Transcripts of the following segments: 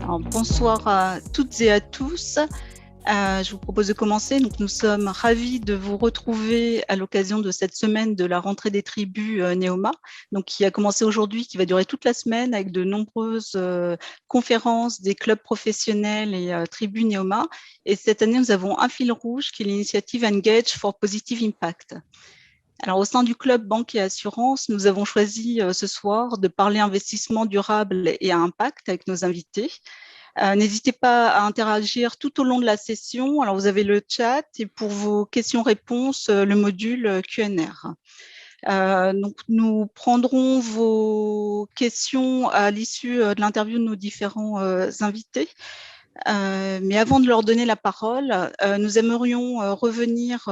Alors, bonsoir à toutes et à tous. Je vous propose de commencer. Donc, nous sommes ravis de vous retrouver à l'occasion de cette semaine de la rentrée des tribus Neoma, donc qui a commencé aujourd'hui, qui va durer toute la semaine avec de nombreuses conférences des clubs professionnels et tribus Neoma. Et cette année, nous avons un fil rouge qui est l'initiative Engage for Positive Impact. Alors, au sein du club banque et assurance, nous avons choisi ce soir de parler investissement durable et à impact avec nos invités. N'hésitez pas à interagir tout au long de la session. Alors, vous avez le chat et pour vos questions-réponses, le module Q&R. Donc, nous prendrons vos questions à l'issue de l'interview de nos différents invités. Mais avant de leur donner la parole, nous aimerions revenir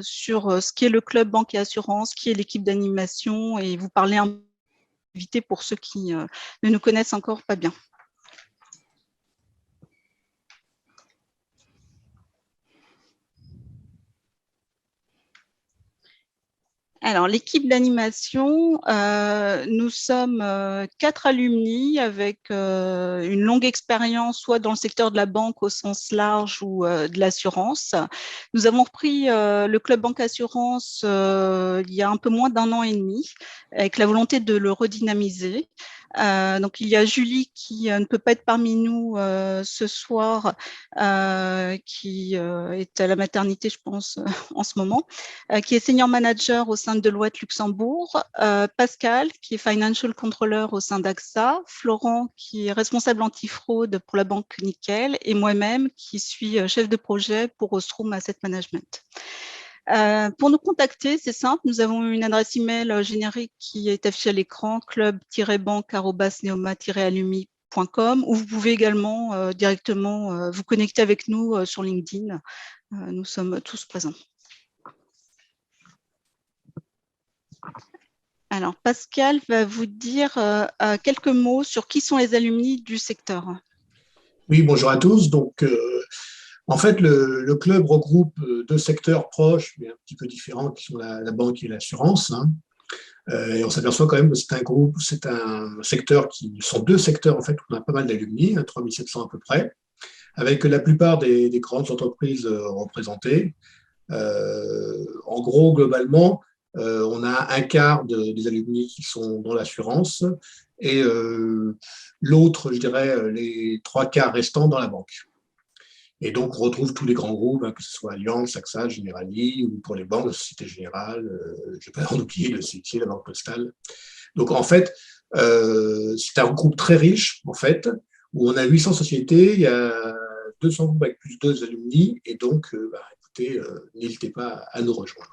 sur ce qu'est le club banque et assurance, qui est l'équipe d'animation et vous parler un peu pour ceux qui ne nous connaissent encore pas bien. Alors, l'équipe d'animation, nous sommes 4 alumni avec une longue expérience, soit dans le secteur de la banque au sens large ou de l'assurance. Nous avons repris le club banque assurance il y a un peu moins d'1 an et demi, avec la volonté de le redynamiser. Donc, il y a Julie qui ne peut pas être parmi nous ce soir, qui est à la maternité, je pense, en ce moment, qui est senior manager au sein de Deloitte Luxembourg, Pascal, qui est financial controller au sein d'AXA, Florent, qui est responsable antifraude pour la banque Nickel, et moi-même, qui suis chef de projet pour Ostrom Asset Management. Pour nous contacter, c'est simple, nous avons une adresse email générique qui est affichée à l'écran, club-banque@neoma-alumni.com, où vous pouvez également directement vous connecter avec nous sur LinkedIn. Nous sommes tous présents. Alors, Pascal va vous dire quelques mots sur qui sont les alumni du secteur. Oui, bonjour à tous. Donc, en fait, le club regroupe deux secteurs proches, mais un petit peu différents, qui sont la banque et l'assurance. Et on s'aperçoit quand même que c'est un secteur qui sont deux secteurs, en fait, où on a pas mal d'alumni, 3700 à peu près, avec la plupart des grandes entreprises représentées. En gros, globalement, on a un quart des alumni qui sont dans l'assurance et l'autre, je dirais, les trois quarts restants dans la banque. Et donc, on retrouve tous les grands groupes, que ce soit Allianz, AXA, Generali, ou pour les banques, la Société Générale, je ne vais pas en oublier, le Citier, la Banque Postale. Donc, en fait, c'est un groupe très riche, en fait, où on a 800 sociétés, il y a 200 groupes avec plus de 2 alumni, et donc, écoutez, n'hésitez pas à nous rejoindre.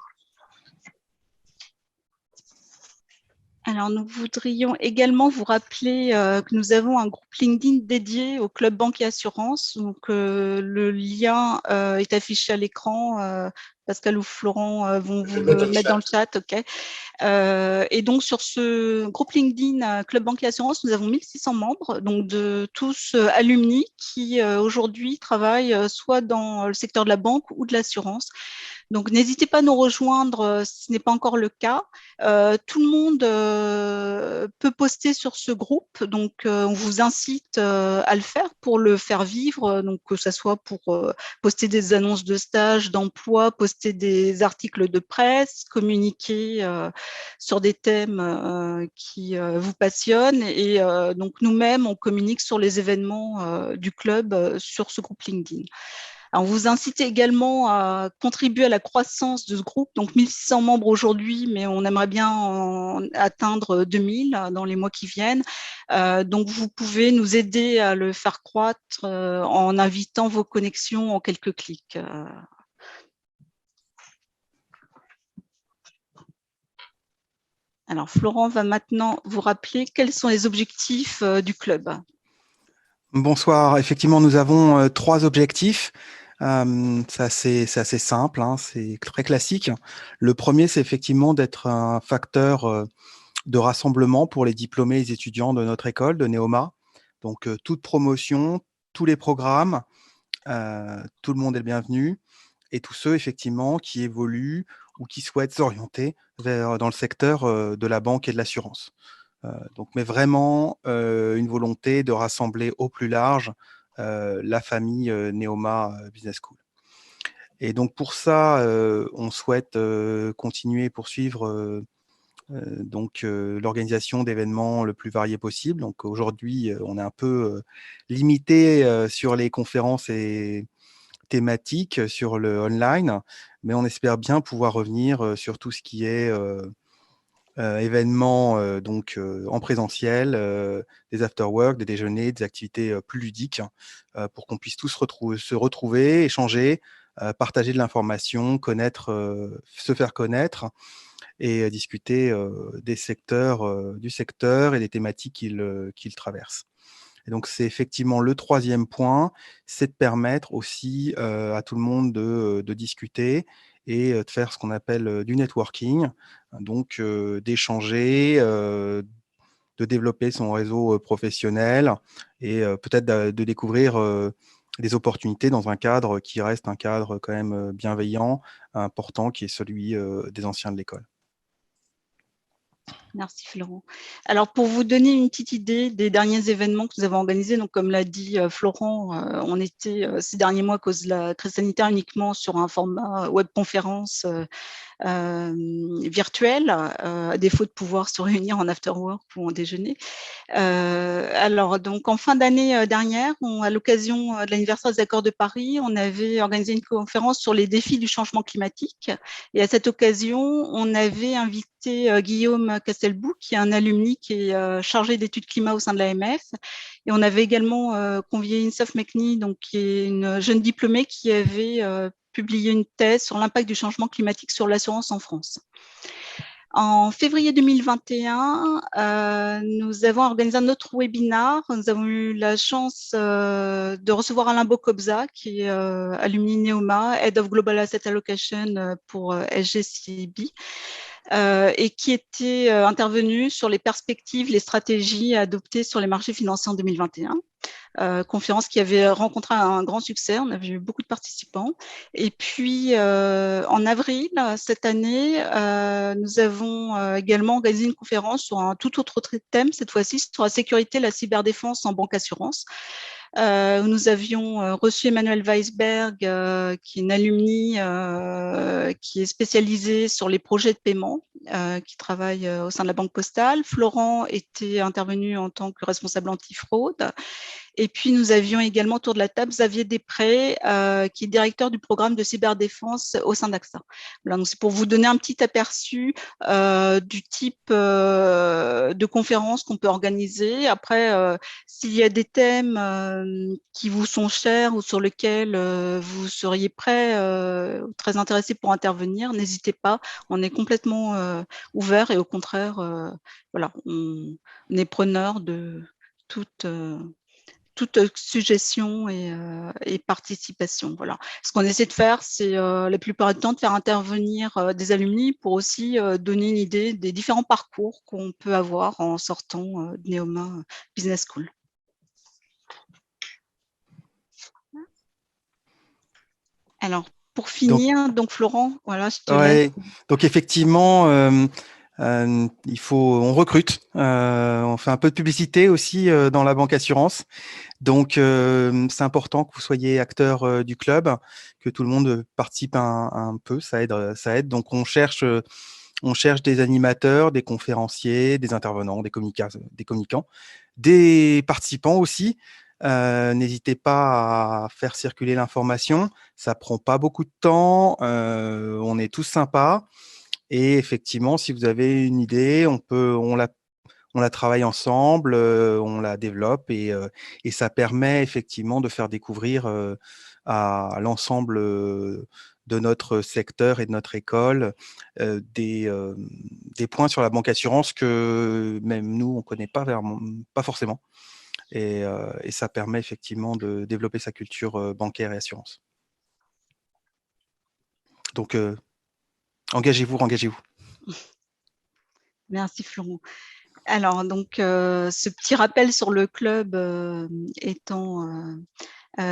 Alors, nous voudrions également vous rappeler que nous avons un groupe LinkedIn dédié au club banque et assurance. Donc, le lien est affiché à l'écran. Pascal ou Florent vont vous le mettre dans le chat. OK. Et donc, sur ce groupe LinkedIn Club Banque et Assurance, nous avons 1600 membres, donc de tous alumni qui aujourd'hui travaillent soit dans le secteur de la banque ou de l'assurance. Donc, n'hésitez pas à nous rejoindre si ce n'est pas encore le cas. Tout le monde peut poster sur ce groupe, donc on vous incite à le faire pour le faire vivre, donc que ce soit pour poster des annonces de stage, d'emploi, poster des articles de presse, communiquer sur des thèmes qui vous passionnent. Et donc, nous-mêmes, on communique sur les événements du club sur ce groupe LinkedIn. Alors, on vous incite également à contribuer à la croissance de ce groupe, donc 1600 membres aujourd'hui, mais on aimerait bien en atteindre 2000 dans les mois qui viennent. Donc, vous pouvez nous aider à le faire croître en invitant vos connexions en quelques clics. Alors, Florent va maintenant vous rappeler quels sont les objectifs du club. Bonsoir. Effectivement, nous avons 3 objectifs. C'est assez simple, c'est très classique. Le premier, c'est effectivement d'être un facteur de rassemblement pour les diplômés et les étudiants de notre école, de Neoma. Donc, toute promotion, tous les programmes, tout le monde est le bienvenu. Et tous ceux, effectivement, qui évoluent ou qui souhaitent s'orienter dans le secteur de la banque et de l'assurance. Mais vraiment une volonté de rassembler au plus large la famille Neoma Business School. Et donc pour ça, on souhaite continuer et poursuivre l'organisation d'événements le plus variés possible. Donc aujourd'hui, on est un peu limité sur les conférences et thématiques sur le online, mais on espère bien pouvoir revenir sur tout ce qui est événements en présentiel, des after-work, des déjeuners, des activités plus ludiques, pour qu'on puisse tous se retrouver, échanger, partager de l'information, se faire connaître et discuter du secteur et des thématiques qu'il traverse. Et donc, c'est effectivement le troisième point, c'est de permettre aussi à tout le monde de discuter et de faire ce qu'on appelle du networking, donc d'échanger, de développer son réseau professionnel et peut-être de découvrir des opportunités dans un cadre qui reste un cadre quand même bienveillant, important, qui est celui des anciens de l'école. Merci Florent. Alors pour vous donner une petite idée des derniers événements que nous avons organisés, donc comme l'a dit Florent, on était ces derniers mois à cause de la crise sanitaire uniquement sur un format webconférence virtuel, à défaut de pouvoir se réunir en after work ou en déjeuner. Alors, donc, en fin d'année dernière, à l'occasion de l'anniversaire des accords de Paris, on avait organisé une conférence sur les défis du changement climatique. Et à cette occasion, on avait invité Guillaume Castelbou, qui est un alumni qui est chargé d'études climat au sein de l'AMF. Et on avait également convié Insaf Mekni, donc, qui est une jeune diplômée qui avait publié une thèse sur l'impact du changement climatique sur l'assurance en France. En février 2021, nous avons organisé un autre webinar. Nous avons eu la chance de recevoir Alain Bokobza, qui est alumni Neoma, Head of Global Asset Allocation pour SGCB, et qui était intervenu sur les perspectives, les stratégies à adopter sur les marchés financiers en 2021. Conférence qui avait rencontré un grand succès. On avait eu beaucoup de participants. Et puis, en avril cette année, nous avons également organisé une conférence sur un tout autre thème, cette fois-ci sur la sécurité et la cyberdéfense en banque assurance. Où nous avions reçu Emmanuel Weisberg, qui est une alumni qui est spécialisée sur les projets de paiement, qui travaille au sein de la Banque Postale. Florent était intervenu en tant que responsable antifraude. Et puis, nous avions également autour de la table Xavier Després, qui est directeur du programme de cyberdéfense au sein d'AXA. Voilà, donc c'est pour vous donner un petit aperçu du type de conférences qu'on peut organiser. Après, s'il y a des thèmes qui vous sont chers ou sur lesquels vous seriez prêt, très intéressé pour intervenir, n'hésitez pas. On est complètement ouvert et au contraire, voilà, on est preneur de toute suggestion et participation. Voilà. Ce qu'on essaie de faire, c'est la plupart du temps de faire intervenir des alumni pour aussi donner une idée des différents parcours qu'on peut avoir en sortant de Neoma Business School. Alors, pour finir, donc Florent, voilà, je te laisse. Donc effectivement, on recrute, on fait un peu de publicité aussi dans la banque assurance. Donc, c'est important que vous soyez acteur du club, que tout le monde participe un peu, ça aide. Donc, on cherche des animateurs, des conférenciers, des intervenants, des communicants, des participants aussi. N'hésitez pas à faire circuler l'information. Ça prend pas beaucoup de temps. On est tous sympas. Et effectivement, si vous avez une idée, on la travaille ensemble, on la développe et ça permet effectivement de faire découvrir à l'ensemble de notre secteur et de notre école des points sur la banque assurance que même nous, on ne connaît pas forcément. Et ça permet effectivement de développer sa culture bancaire et assurance. Donc, engagez-vous. Merci Florent. Alors, donc, ce petit rappel sur le club étant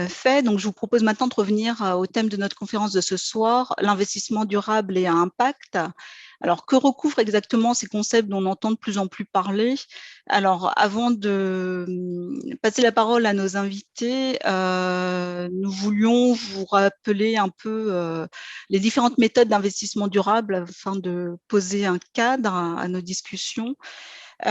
fait, donc je vous propose maintenant de revenir au thème de notre conférence de ce soir, l'investissement durable et à impact. Alors, que recouvrent exactement ces concepts dont on entend de plus en plus parler? Alors, avant de passer la parole à nos invités, nous voulions vous rappeler un peu les différentes méthodes d'investissement durable afin de poser un cadre à nos discussions. Sur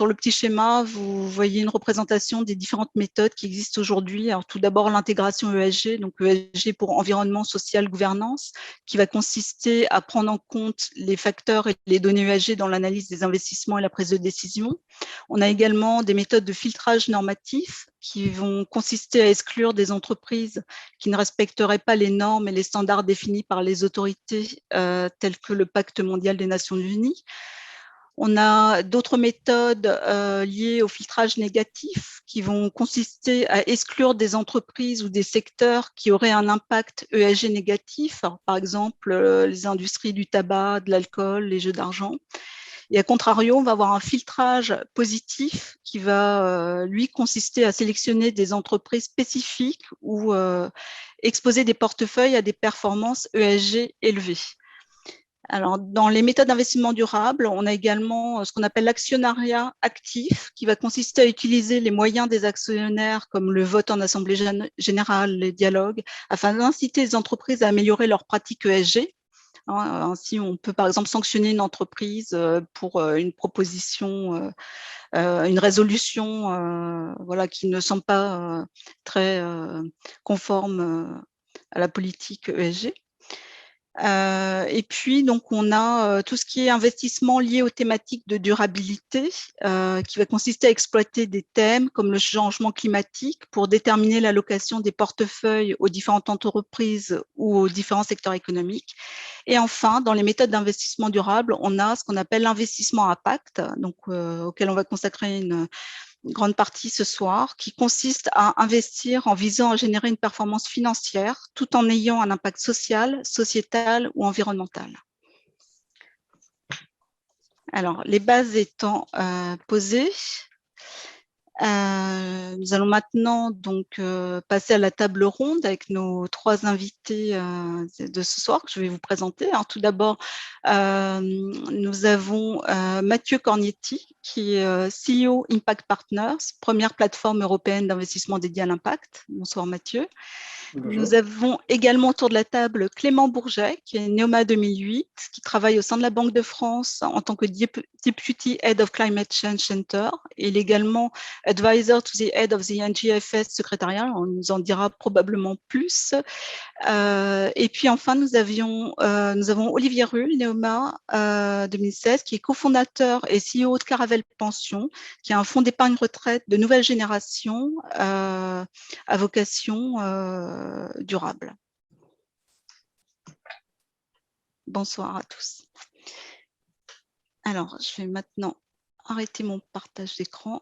le petit schéma, vous voyez une représentation des différentes méthodes qui existent aujourd'hui. Alors, tout d'abord, l'intégration ESG, donc ESG pour environnement, social, gouvernance, qui va consister à prendre en compte les facteurs et les données ESG dans l'analyse des investissements et la prise de décision. On a également des méthodes de filtrage normatif qui vont consister à exclure des entreprises qui ne respecteraient pas les normes et les standards définis par les autorités telles que le Pacte mondial des Nations Unies. On a d'autres méthodes liées au filtrage négatif qui vont consister à exclure des entreprises ou des secteurs qui auraient un impact ESG négatif, alors, par exemple les industries du tabac, de l'alcool, les jeux d'argent. Et à contrario, on va avoir un filtrage positif qui va, lui, consister à sélectionner des entreprises spécifiques ou exposer des portefeuilles à des performances ESG élevées. Alors, dans les méthodes d'investissement durable, on a également ce qu'on appelle l'actionnariat actif, qui va consister à utiliser les moyens des actionnaires, comme le vote en assemblée générale, les dialogues, afin d'inciter les entreprises à améliorer leurs pratiques ESG. Ainsi, on peut par exemple sanctionner une entreprise pour une proposition, une résolution voilà, qui ne semble pas très conforme à la politique ESG. Et puis, donc, on a tout ce qui est investissement lié aux thématiques de durabilité, qui va consister à exploiter des thèmes comme le changement climatique pour déterminer l'allocation des portefeuilles aux différentes entreprises ou aux différents secteurs économiques. Et enfin, dans les méthodes d'investissement durable, on a ce qu'on appelle l'investissement à impact, donc auquel on va consacrer une grande partie ce soir, qui consiste à investir en visant à générer une performance financière tout en ayant un impact social, sociétal ou environnemental. Alors, les bases étant posées, nous allons maintenant donc passer à la table ronde avec nos trois invités de ce soir que je vais vous présenter. Alors, tout d'abord, nous avons Mathieu Cornietti, qui est CEO Impact Partners, première plateforme européenne d'investissement dédiée à l'impact. Bonsoir Mathieu. Bonjour. Nous avons également autour de la table Clément Bourget, qui est Neoma 2008, qui travaille au sein de la Banque de France en tant que Deputy Head of Climate Change Center. Il est également Advisor to the Head of the NGFS Secretariat. On nous en dira probablement plus. Et puis enfin, nous avons Olivier Rull, Neoma 2016, qui est cofondateur et CEO de Caravelle Pension, qui est un fonds d'épargne retraite de nouvelle génération à vocation durable. Bonsoir à tous. Alors, je vais maintenant arrêter mon partage d'écran.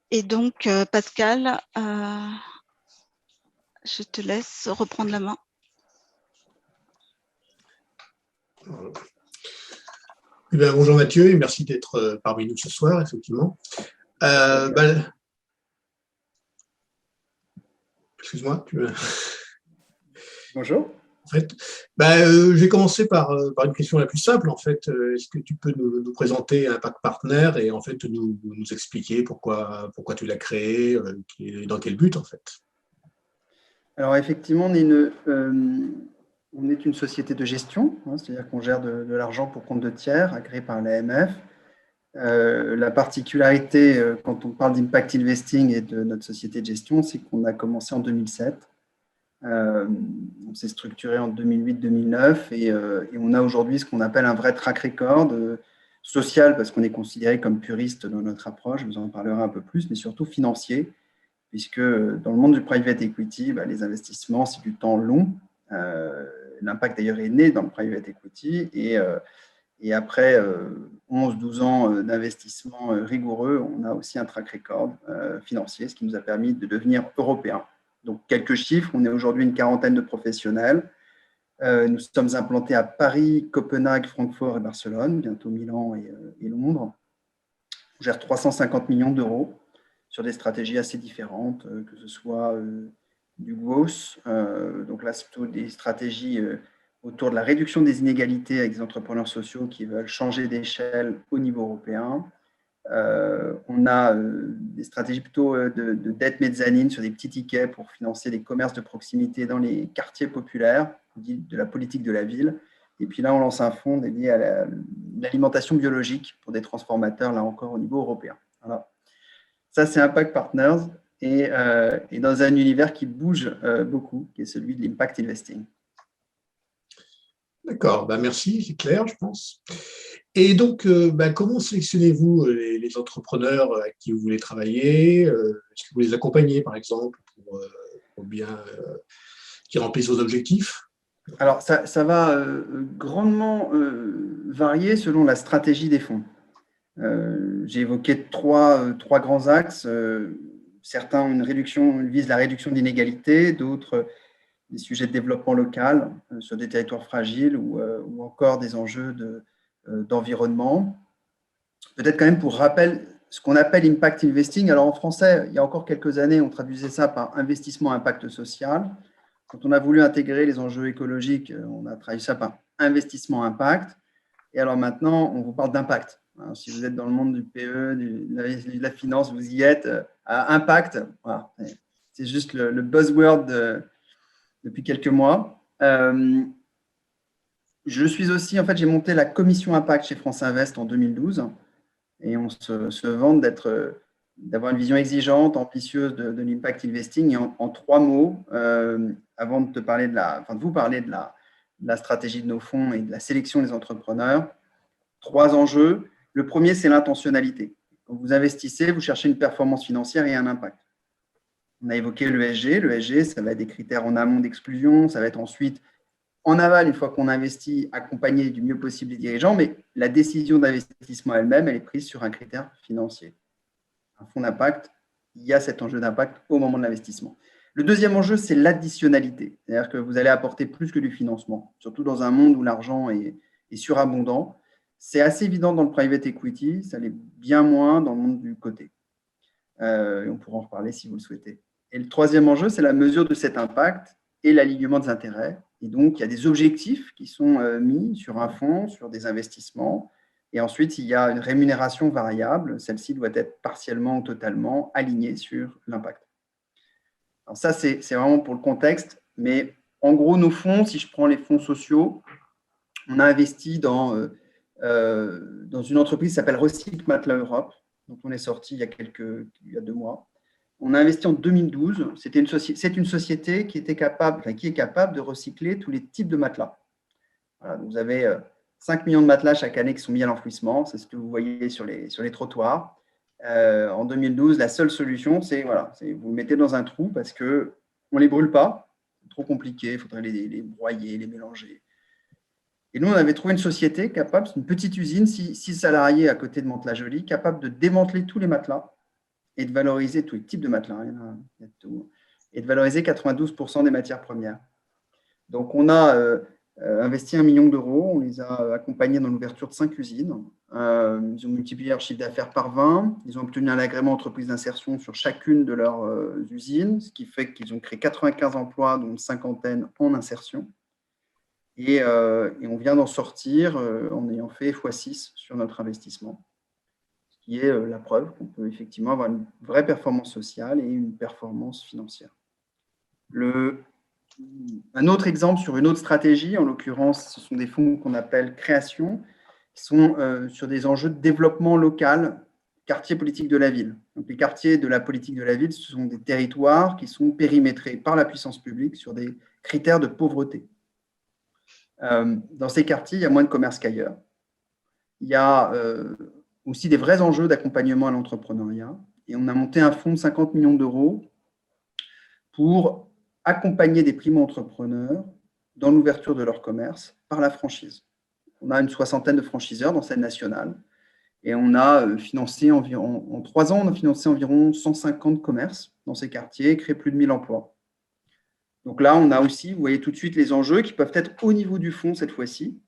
Et donc, Pascal, je te laisse reprendre la main. Eh bien, bonjour Mathieu et merci d'être parmi nous ce soir, effectivement. Excuse-moi, tu veux... Bonjour. En fait, je vais commencer par une question la plus simple. En fait, est-ce que tu peux nous présenter Impact Partner et en fait nous expliquer pourquoi tu l'as créé et dans quel but en fait? Alors effectivement, on est une société de gestion, hein, c'est-à-dire qu'on gère de l'argent pour compte de tiers, agréé par l'AMF. La particularité, quand on parle d'impact investing et de notre société de gestion, c'est qu'on a commencé en 2007. On s'est structuré en 2008-2009 et on a aujourd'hui ce qu'on appelle un vrai track record social parce qu'on est considéré comme puriste dans notre approche, je vous en parlerai un peu plus, mais surtout financier, puisque dans le monde du private equity, les investissements, c'est du temps long. L'impact d'ailleurs est né dans le private equity et après 11-12 ans d'investissement rigoureux, on a aussi un track record financier, ce qui nous a permis de devenir européen. Donc, quelques chiffres, on est aujourd'hui une quarantaine de professionnels. Nous sommes implantés à Paris, Copenhague, Francfort et Barcelone, bientôt Milan et Londres. On gère 350 millions d'euros sur des stratégies assez différentes, que ce soit du growth, donc là, c'est plutôt des stratégies autour de la réduction des inégalités avec des entrepreneurs sociaux qui veulent changer d'échelle au niveau européen. On a des stratégies plutôt de dette mezzanine sur des petits tickets pour financer des commerces de proximité dans les quartiers populaires, de la politique de la ville. Et puis là, on lance un fonds dédié à l'alimentation biologique pour des transformateurs, là encore, au niveau européen. Voilà. Ça, c'est Impact Partners et dans un univers qui bouge beaucoup, qui est celui de l'impact investing. D'accord, merci, c'est clair, je pense. Et donc, comment sélectionnez-vous les entrepreneurs avec qui vous voulez travailler? Est-ce que vous les accompagnez, par exemple, pour bien qu'ils remplissent vos objectifs? Alors, ça va grandement varier selon la stratégie des fonds. J'ai évoqué trois grands axes. Certains visent la réduction d'inégalités, d'autres des sujets de développement local sur des territoires fragiles ou encore des enjeux d'environnement. Peut-être quand même pour rappel, ce qu'on appelle impact investing. Alors en français, il y a encore quelques années, on traduisait ça par investissement à impact social. Quand on a voulu intégrer les enjeux écologiques, on a traduit ça par investissement impact. Et alors maintenant, on vous parle d'impact. Si vous êtes dans le monde du PE, de la finance, vous y êtes. Impact, voilà. C'est juste le buzzword depuis quelques mois. Je suis aussi, en fait, j'ai monté la commission impact chez France Invest en 2012 et on se vante d'avoir une vision exigeante, ambitieuse de l'impact investing. Et en trois mots, avant de vous parler de la stratégie de nos fonds et de la sélection des entrepreneurs, trois enjeux. Le premier, c'est l'intentionnalité. Quand vous investissez, vous cherchez une performance financière et un impact. On a évoqué l'ESG. L'ESG, ça va être des critères en amont d'exclusion, ça va être ensuite en aval, une fois qu'on investit, accompagner du mieux possible les dirigeants, mais la décision d'investissement elle-même, elle est prise sur un critère financier. Un fonds d'impact, il y a cet enjeu d'impact au moment de l'investissement. Le deuxième enjeu, c'est l'additionnalité, c'est-à-dire que vous allez apporter plus que du financement, surtout dans un monde où l'argent est surabondant. C'est assez évident dans le private equity, ça l'est bien moins dans le monde du côté. On pourra en reparler si vous le souhaitez. Et le troisième enjeu, c'est la mesure de cet impact et l'alignement des intérêts. Et donc, il y a des objectifs qui sont mis sur un fonds, sur des investissements. Et ensuite, il y a une rémunération variable. Celle-ci doit être partiellement ou totalement alignée sur l'impact. Alors ça, c'est vraiment pour le contexte. Mais en gros, nos fonds, si je prends les fonds sociaux, on a investi dans une entreprise qui s'appelle Recycle Matelas Europe, dont on est sorti il y a 2 mois. On a investi en 2012. C'est une société qui est capable de recycler tous les types de matelas. Voilà, donc vous avez 5 millions de matelas chaque année qui sont mis à l'enfouissement. C'est ce que vous voyez sur les trottoirs. En 2012, la seule solution, c'est vous le mettez dans un trou parce qu'on ne les brûle pas. C'est trop compliqué. Il faudrait les broyer, les mélanger. Et nous, on avait trouvé une société capable, c'est une petite usine, 6 salariés à côté de Mantes-la-Jolie, capable de démanteler tous les matelas et de valoriser tous les types de matelas, il y a tout, et de valoriser 92% des matières premières. Donc, on a investi 1 million d'euros, on les a accompagnés dans l'ouverture de 5 usines. Ils ont multiplié leur chiffre d'affaires par 20, ils ont obtenu un agrément entreprise d'insertion sur chacune de leurs usines, ce qui fait qu'ils ont créé 95 emplois, dont une cinquantaine en insertion. Et on vient d'en sortir en ayant fait x6 sur notre investissement, ce qui est la preuve qu'on peut effectivement avoir une vraie performance sociale et une performance financière. Un autre exemple sur une autre stratégie, en l'occurrence, ce sont des fonds qu'on appelle création, qui sont sur des enjeux de développement local, quartier politique de la ville. Donc, les quartiers de la politique de la ville, ce sont des territoires qui sont périmétrés par la puissance publique sur des critères de pauvreté. Dans ces quartiers, il y a moins de commerce qu'ailleurs. Il y a aussi des vrais enjeux d'accompagnement à l'entrepreneuriat. Et on a monté un fonds de 50 millions d'euros pour accompagner des primo-entrepreneurs dans l'ouverture de leur commerce par la franchise. On a une 60aine de franchiseurs dans scène nationale. Et on a financé en 3 ans, on a financé environ 150 commerces dans ces quartiers et créé plus de 1000 emplois. Donc là, on a aussi, vous voyez tout de suite les enjeux qui peuvent être au niveau du fonds cette fois-ci,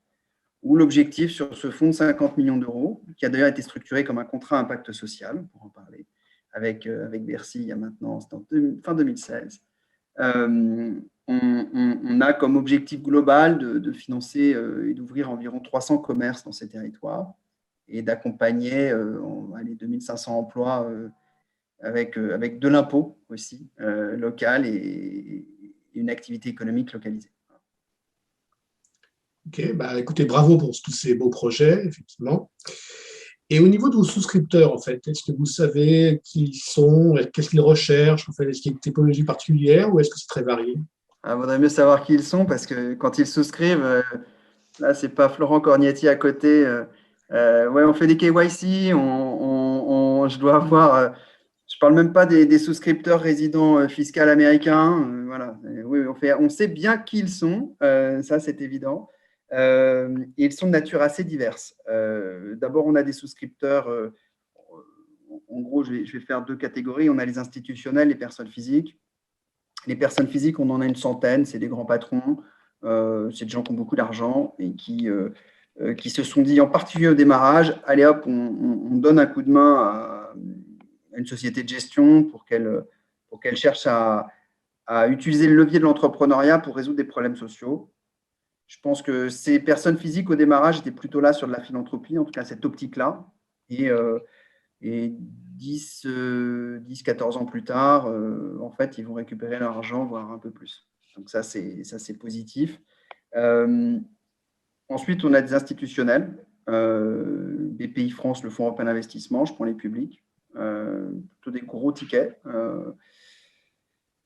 où l'objectif sur ce fonds de 50 millions d'euros, qui a d'ailleurs été structuré comme un contrat impact social, pour en parler, avec Bercy il y a maintenant, c'était fin 2016, on a comme objectif global de financer et d'ouvrir environ 300 commerces dans ces territoires et d'accompagner 2500 emplois avec de l'impôt aussi local et une activité économique localisée. Ok, bah, écoutez, bravo pour tous ces beaux projets, effectivement. Et au niveau de vos souscripteurs, en fait, est-ce que vous savez qui ils sont, qu'est-ce qu'ils recherchent, en fait, est-ce qu'il y a une typologie particulière ou est-ce que c'est très varié? Il vaudrait mieux savoir qui ils sont parce que quand ils souscrivent, là, c'est pas Florent Cornetti à côté. Ouais, on fait des KYC, je dois avoir. Je parle même pas des souscripteurs résidents fiscaux américains. Voilà. Oui, on sait bien qui ils sont, ça c'est évident. Et ils sont de nature assez diverse. D'abord, on a des souscripteurs. En gros, je vais faire deux catégories. On a les institutionnels, les personnes physiques. Les personnes physiques, on en a une centaine. C'est des grands patrons. C'est des gens qui ont beaucoup d'argent et qui se sont dit, en particulier au démarrage, allez hop, on donne un coup de main à une société de gestion pour qu'elle cherche à utiliser le levier de l'entrepreneuriat pour résoudre des problèmes sociaux. Je pense que ces personnes physiques au démarrage étaient plutôt là sur de la philanthropie, en tout cas cette optique-là. Et 10-14 ans plus tard, en fait, ils vont récupérer leur argent, voire un peu plus. Donc ça, c'est positif. Ensuite, on a des institutionnels. BPI France, le Fonds européen d'investissement, je prends les publics. Plutôt des gros tickets.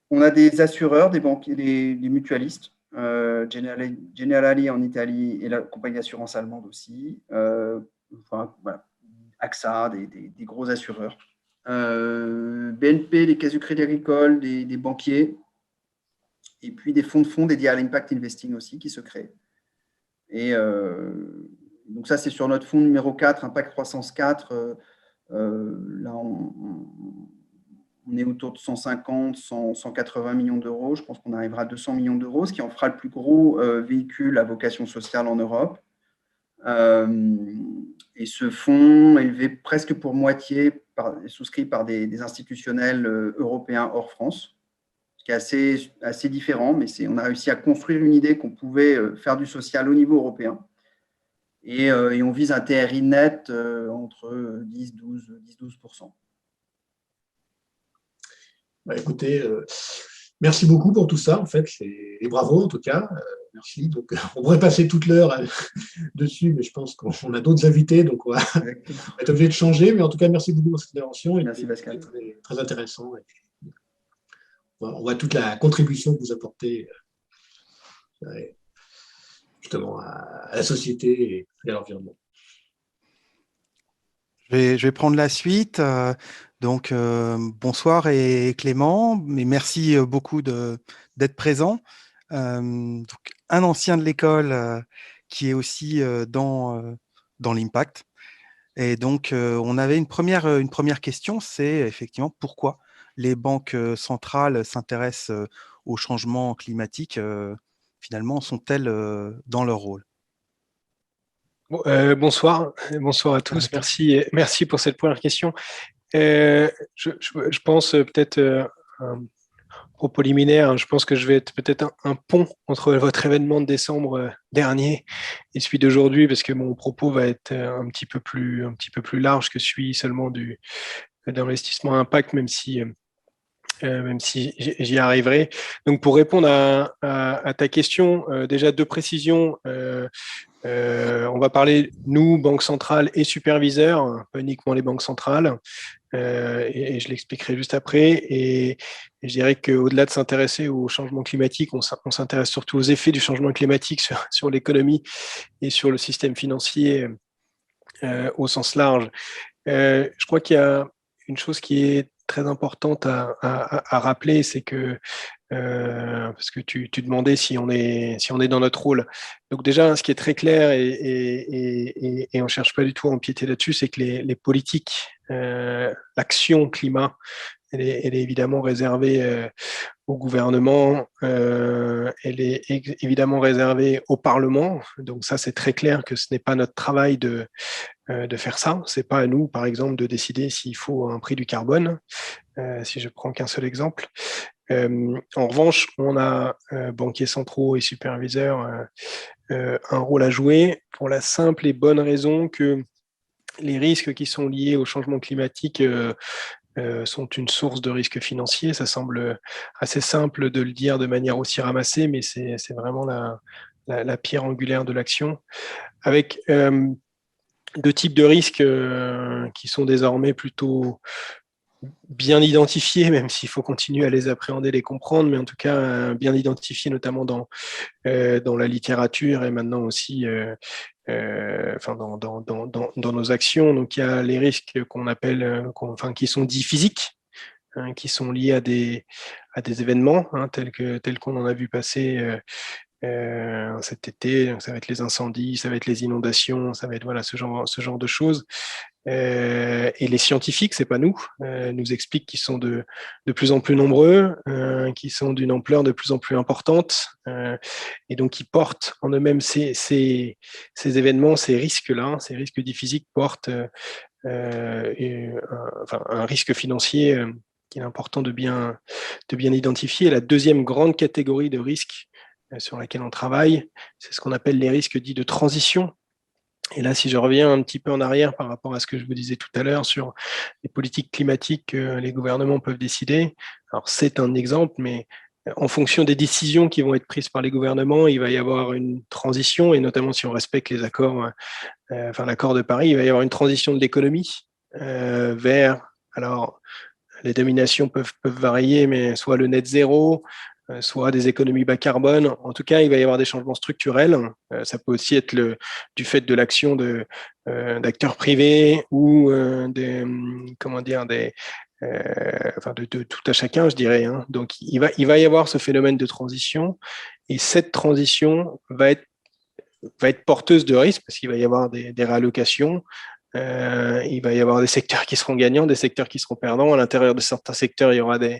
On a des assureurs, des banquiers, des mutualistes. Generali en Italie et la compagnie d'assurance allemande aussi. Voilà. AXA, des gros assureurs. BNP, les caisses du Crédit Agricole, des banquiers. Et puis des fonds de fonds dédiés à l'impact investing aussi qui se créent. Et donc ça, c'est sur notre fonds numéro 4, Impact Croissance 4. Là, on est autour de 150, 180 millions d'euros. Je pense qu'on arrivera à 200 millions d'euros, ce qui en fera le plus gros véhicule à vocation sociale en Europe. Et ce fonds, élevé presque pour moitié, souscrit par des institutionnels européens hors France, ce qui est assez différent, mais on a réussi à construire une idée qu'on pouvait faire du social au niveau européen. Et on vise un TRI net entre 10-12%. Bah, écoutez, merci beaucoup pour tout ça, en fait, et bravo en tout cas. Merci. Donc, on pourrait passer toute l'heure dessus, mais je pense qu'on a d'autres invités, donc on va être obligé de changer. Mais en tout cas, merci beaucoup pour cette intervention. Merci Pascal. Très, très intéressant. On voit toute la contribution que vous apportez justement à la société et à l'environnement. Je vais prendre la suite. Donc, bonsoir et Clément, mais merci beaucoup d'être présent. Donc, un ancien de l'école qui est aussi dans l'impact. Et donc, on avait une première question, c'est effectivement pourquoi les banques centrales s'intéressent au changement climatique, finalement, sont-elles dans leur rôle? Bonsoir à tous. Merci pour cette première question. Je pense peut-être un propos liminaire. Je pense que je vais être peut-être un pont entre votre événement de décembre dernier et celui d'aujourd'hui, parce que mon propos va être un petit peu plus large que celui seulement d'investissement impact, même si j'y arriverai. Donc, pour répondre à ta question, déjà deux précisions. On va parler, nous, banque centrale et superviseurs, pas uniquement les banques centrales, et je l'expliquerai juste après. Et je dirais qu'au-delà de s'intéresser au changement climatique, on s'intéresse surtout aux effets du changement climatique sur l'économie et sur le système financier au sens large. Je crois qu'il y a une chose qui est très importante à rappeler, c'est que parce que tu demandais si on est dans notre rôle. Donc déjà, ce qui est très clair et on ne cherche pas du tout à empiéter là-dessus, c'est que les politiques, l'action climat, elle est évidemment réservée au gouvernement, elle est évidemment réservée au Parlement. Donc ça, c'est très clair que ce n'est pas notre travail de faire ça. Ce n'est pas à nous, par exemple, de décider s'il faut un prix du carbone, si je prends qu'un seul exemple. En revanche, on a banquiers centraux et superviseurs un rôle à jouer pour la simple et bonne raison que les risques qui sont liés au changement climatique sont une source de risques financiers. Ça semble assez simple de le dire de manière aussi ramassée, mais c'est vraiment la pierre angulaire de l'action. Avec deux types de risques qui sont désormais plutôt bien identifiés, même s'il faut continuer à les appréhender, les comprendre, mais en tout cas bien identifiés, notamment dans la littérature et maintenant aussi dans nos actions. Donc il y a les risques qu'on appelle, qui sont dits physiques, qui sont liés à des événements tels qu'on en a vu passer cet été. Ça va être les incendies, ça va être les inondations, ça va être ce genre de choses. Et les scientifiques, c'est pas nous, nous expliquent qu'ils sont de plus en plus nombreux, qui sont d'une ampleur de plus en plus importante, et donc ils portent en eux-mêmes ces événements, ces risques-là, ces risques dits physiques portent un risque financier qu'il est important de bien identifier. Et la deuxième grande catégorie de risques sur laquelle on travaille, c'est ce qu'on appelle les risques dits de transition. Et là, si je reviens un petit peu en arrière par rapport à ce que je vous disais tout à l'heure sur les politiques climatiques que les gouvernements peuvent décider, alors c'est un exemple, mais en fonction des décisions qui vont être prises par les gouvernements, il va y avoir une transition, et notamment si on respecte les accords, l'accord de Paris, il va y avoir une transition de l'économie vers, alors les dominations peuvent varier, mais soit le net zéro, soit des économies bas carbone. En tout cas, il va y avoir des changements structurels. Ça peut aussi être du fait de l'action d'acteurs privés ou de tout à chacun, je dirais. Donc, il va y avoir ce phénomène de transition, et cette transition va être porteuse de risques parce qu'il va y avoir des réallocations. Il va y avoir des secteurs qui seront gagnants, des secteurs qui seront perdants. À l'intérieur de certains secteurs, il y aura des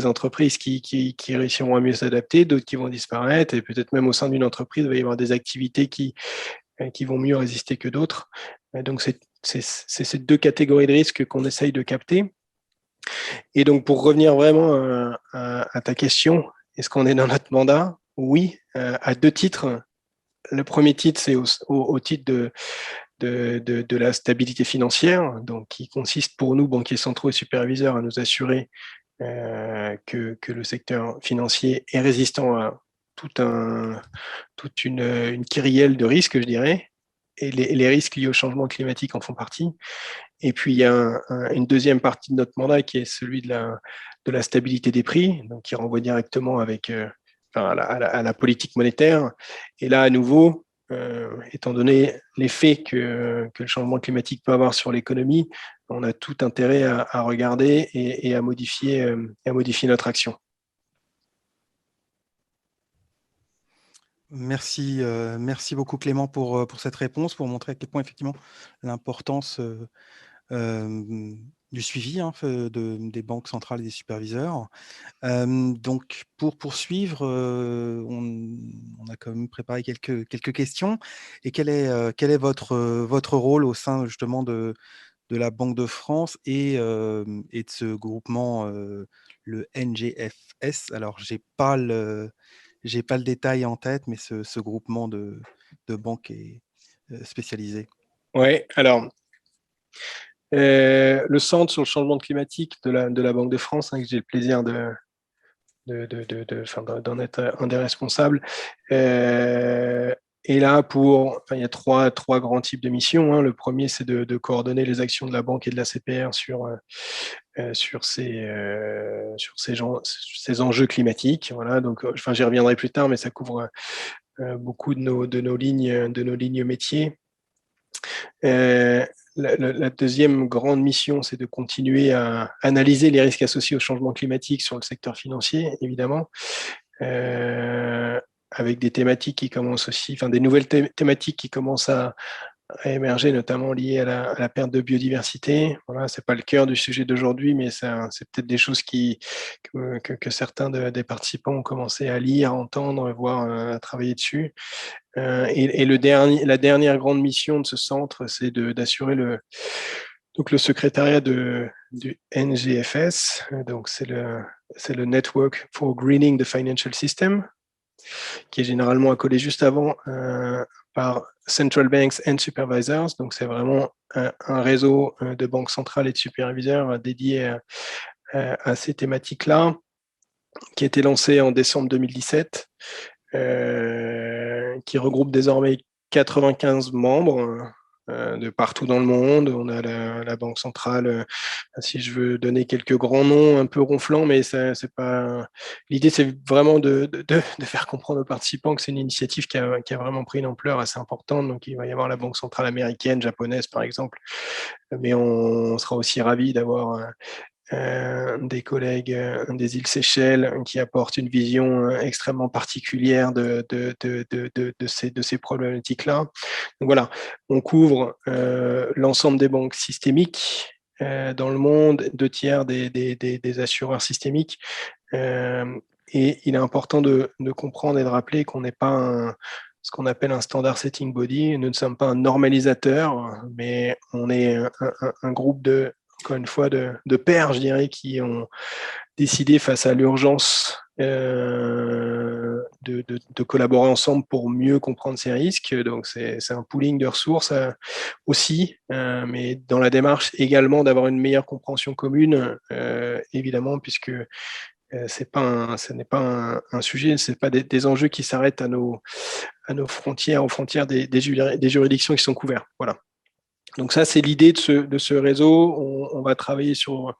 entreprises qui réussiront à mieux s'adapter, d'autres qui vont disparaître, et peut-être même au sein d'une entreprise, il va y avoir des activités qui vont mieux résister que d'autres. Donc, c'est ces deux catégories de risques qu'on essaye de capter. Et donc, pour revenir vraiment à ta question, est-ce qu'on est dans notre mandat? Oui, à deux titres. Le premier titre, c'est au titre de la stabilité financière, donc qui consiste pour nous, banquiers centraux et superviseurs, à nous assurer que le secteur financier est résistant à toute une kyrielle de risques, je dirais, et les risques liés au changement climatique en font partie. Et puis, il y a une deuxième partie de notre mandat qui est celui de la stabilité des prix, donc qui renvoie directement à la politique monétaire. Et là, à nouveau, étant donné l'effet que le changement climatique peut avoir sur l'économie, on a tout intérêt à regarder et à modifier notre action. Merci beaucoup Clément pour cette réponse, pour montrer à quel point effectivement l'importance du suivi des banques centrales et des superviseurs. Donc, pour poursuivre, on a quand même préparé quelques questions. Et quel est votre rôle au sein justement de la Banque de France et de ce groupement, le NGFS? Alors, j'ai pas le détail en tête, mais ce groupement de banques est spécialisé. Oui, alors, le Centre sur le changement climatique de la Banque de France, que j'ai le plaisir d'en être un des responsables, et là, il y a trois grands types de missions. Le premier, c'est de coordonner les actions de la banque et de la CPR sur ces enjeux climatiques. Voilà, donc, j'y reviendrai plus tard, mais ça couvre beaucoup de nos lignes métiers. La deuxième grande mission, c'est de continuer à analyser les risques associés au changement climatique sur le secteur financier, évidemment, avec des thématiques qui commencent aussi, des nouvelles thématiques qui commencent à émerger, notamment liées à la perte de biodiversité. Voilà, c'est pas le cœur du sujet d'aujourd'hui, mais c'est peut-être des choses que certains des participants ont commencé à lire, à entendre, voire à travailler dessus. Et la dernière grande mission de ce centre, c'est d'assurer Donc, le secrétariat du NGFS, donc c'est le Network for Greening the Financial System, qui est généralement accolé juste avant par Central Banks and Supervisors. Donc, c'est vraiment un réseau de banques centrales et de superviseurs dédié à ces thématiques-là, qui a été lancé en décembre 2017, qui regroupe désormais 95 membres de partout dans le monde. On a la Banque centrale, si je veux donner quelques grands noms un peu ronflants, mais c'est pas. L'idée, c'est vraiment de faire comprendre aux participants que c'est une initiative qui a vraiment pris une ampleur assez importante. Donc, il va y avoir la Banque centrale américaine, japonaise, par exemple. Mais on sera aussi ravis d'avoir des collègues des îles Seychelles qui apportent une vision extrêmement particulière de ces problématiques-là. Donc voilà, on couvre l'ensemble des banques systémiques dans le monde, 2/3 des assureurs systémiques. Et il est important de comprendre et de rappeler qu'on n'est pas ce qu'on appelle un standard setting body. Nous ne sommes pas un normalisateur, mais on est un groupe encore une fois, de pairs, je dirais, qui ont décidé face à l'urgence de collaborer ensemble pour mieux comprendre ces risques. Donc, c'est un pooling de ressources aussi, mais dans la démarche également d'avoir une meilleure compréhension commune, évidemment, puisque ce n'est pas un sujet, ce n'est pas des enjeux qui s'arrêtent à nos frontières, aux frontières des juridictions qui sont couvertes. Voilà. Donc ça, c'est l'idée de ce réseau. On va travailler sur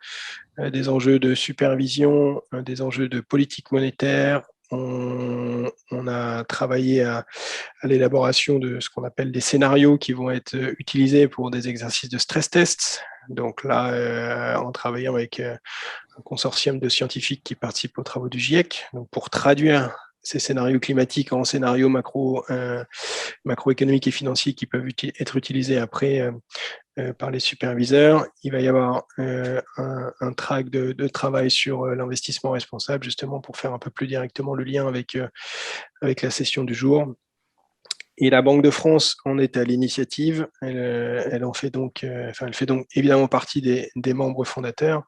des enjeux de supervision, des enjeux de politique monétaire. On a travaillé à l'élaboration de ce qu'on appelle des scénarios qui vont être utilisés pour des exercices de stress test. Donc là, en travaillant avec un consortium de scientifiques qui participent aux travaux du GIEC, donc pour traduire ces scénarios climatiques en scénarios macroéconomiques et financiers qui peuvent être utilisés après par les superviseurs. Il va y avoir un track de travail sur l'investissement responsable, justement pour faire un peu plus directement le lien avec la session du jour. Et la Banque de France en est à l'initiative. Elle fait donc évidemment partie des membres fondateurs.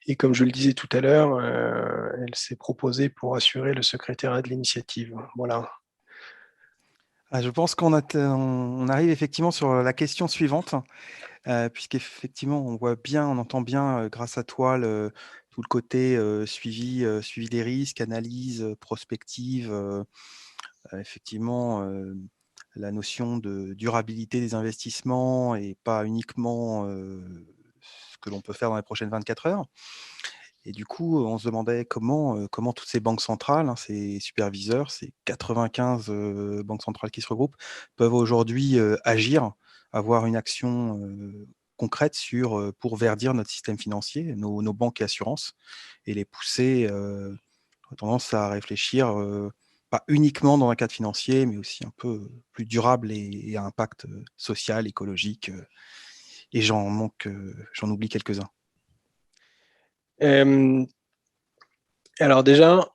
Et comme je le disais tout à l'heure, elle s'est proposée pour assurer le secrétariat de l'initiative. Voilà. Je pense qu'on arrive effectivement sur la question suivante, puisqu'effectivement, on entend bien, grâce à toi, tout le côté suivi des risques, analyse, prospective, effectivement, la notion de durabilité des investissements et pas uniquement ce que l'on peut faire dans les prochaines 24 heures. Et du coup, on se demandait comment toutes ces banques centrales, ces superviseurs, ces 95 banques centrales qui se regroupent, peuvent aujourd'hui agir, avoir une action concrète pour verdir notre système financier, nos banques et assurances, et les pousser, tendance à réfléchir pas uniquement dans un cadre financier, mais aussi un peu plus durable et à impact social, écologique. Et j'en oublie quelques-uns. Alors déjà,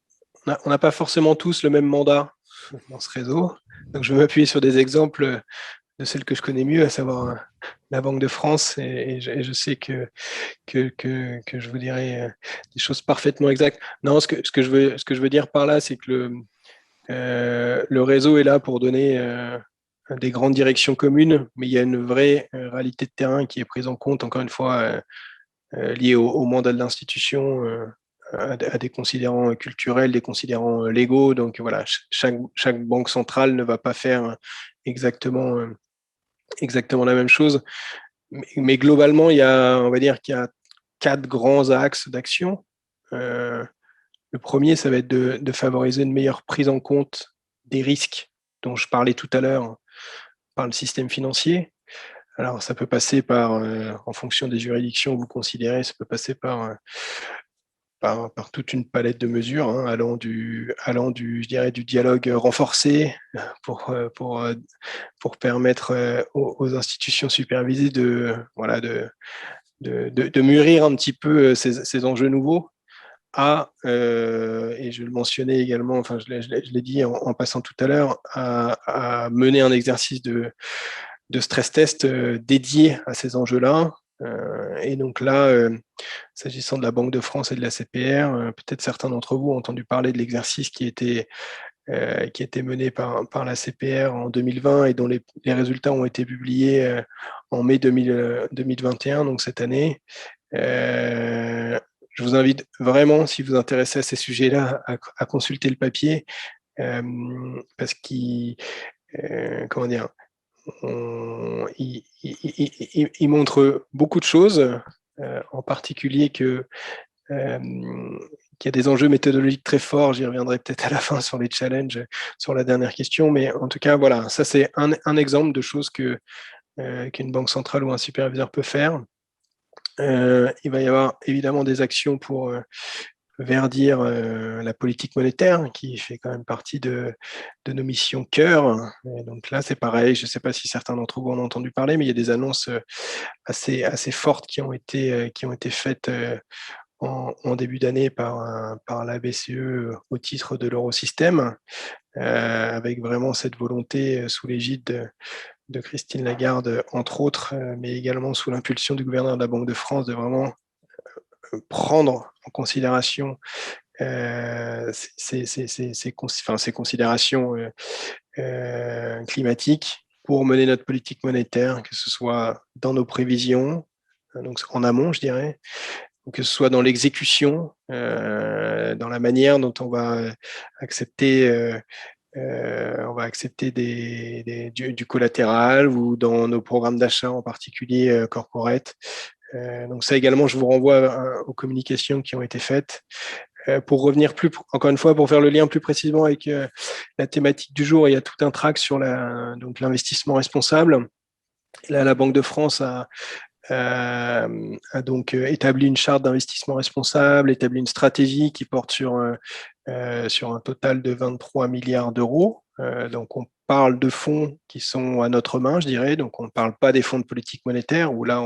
on n'a pas forcément tous le même mandat dans ce réseau. Donc je vais m'appuyer sur des exemples de celles que je connais mieux, à savoir la Banque de France. Et je sais que je vous dirai des choses parfaitement exactes. Non, ce que je veux dire par là, c'est que le réseau est là pour donner des grandes directions communes, mais il y a une vraie réalité de terrain qui est prise en compte, encore une fois, liée au mandat de l'institution, à des considérants culturels, des considérants légaux. Donc voilà, chaque banque centrale ne va pas faire exactement la même chose. Mais globalement, on va dire qu'il y a 4 grands axes d'action. Le premier, ça va être de favoriser une meilleure prise en compte des risques dont je parlais tout à l'heure par le système financier. Alors, ça peut passer par, en fonction des juridictions que vous considérez, ça peut passer par toute une palette de mesures, allant du dialogue renforcé pour permettre aux institutions supervisées de mûrir un petit peu ces enjeux nouveaux. Et je le mentionnais également, enfin je l'ai dit en passant tout à l'heure, à mener un exercice de stress test dédié à ces enjeux-là, Et donc là, s'agissant de la Banque de France et de la CPR, peut-être certains d'entre vous ont entendu parler de l'exercice qui était mené par la CPR en 2020 et dont les résultats ont été publiés en mai 2021, donc cette année. Je vous invite vraiment, si vous vous intéressez à ces sujets-là, à consulter le papier, parce qu'il comment dire, il montre beaucoup de choses, en particulier qu'il y a des enjeux méthodologiques très forts. J'y reviendrai peut-être à la fin sur les challenges, sur la dernière question, mais en tout cas, voilà, ça c'est un exemple de choses qu'une banque centrale ou un superviseur peut faire. Il va y avoir évidemment des actions pour verdir la politique monétaire, qui fait quand même partie de nos missions cœur. Et donc là, c'est pareil, je ne sais pas si certains d'entre vous en ont entendu parler, mais il y a des annonces assez fortes qui ont été faites en début d'année par la BCE au titre de l'eurosystème, avec vraiment cette volonté sous l'égide de Christine Lagarde, entre autres, mais également sous l'impulsion du gouverneur de la Banque de France, de vraiment prendre en considération ces considérations climatiques pour mener notre politique monétaire, que ce soit dans nos prévisions, donc en amont, je dirais, ou que ce soit dans l'exécution, dans la manière dont on va accepter du collatéral ou dans nos programmes d'achat en particulier corporate. Donc ça également, je vous renvoie aux communications qui ont été faites. Pour revenir encore une fois, pour faire le lien plus précisément avec la thématique du jour, il y a tout un track sur l'investissement responsable. Là, la Banque de France a donc établi une charte d'investissement responsable, établi une stratégie qui porte sur un total de 23 milliards d'euros. Donc on parle de fonds qui sont à notre main, je dirais. Donc on ne parle pas des fonds de politique monétaire où là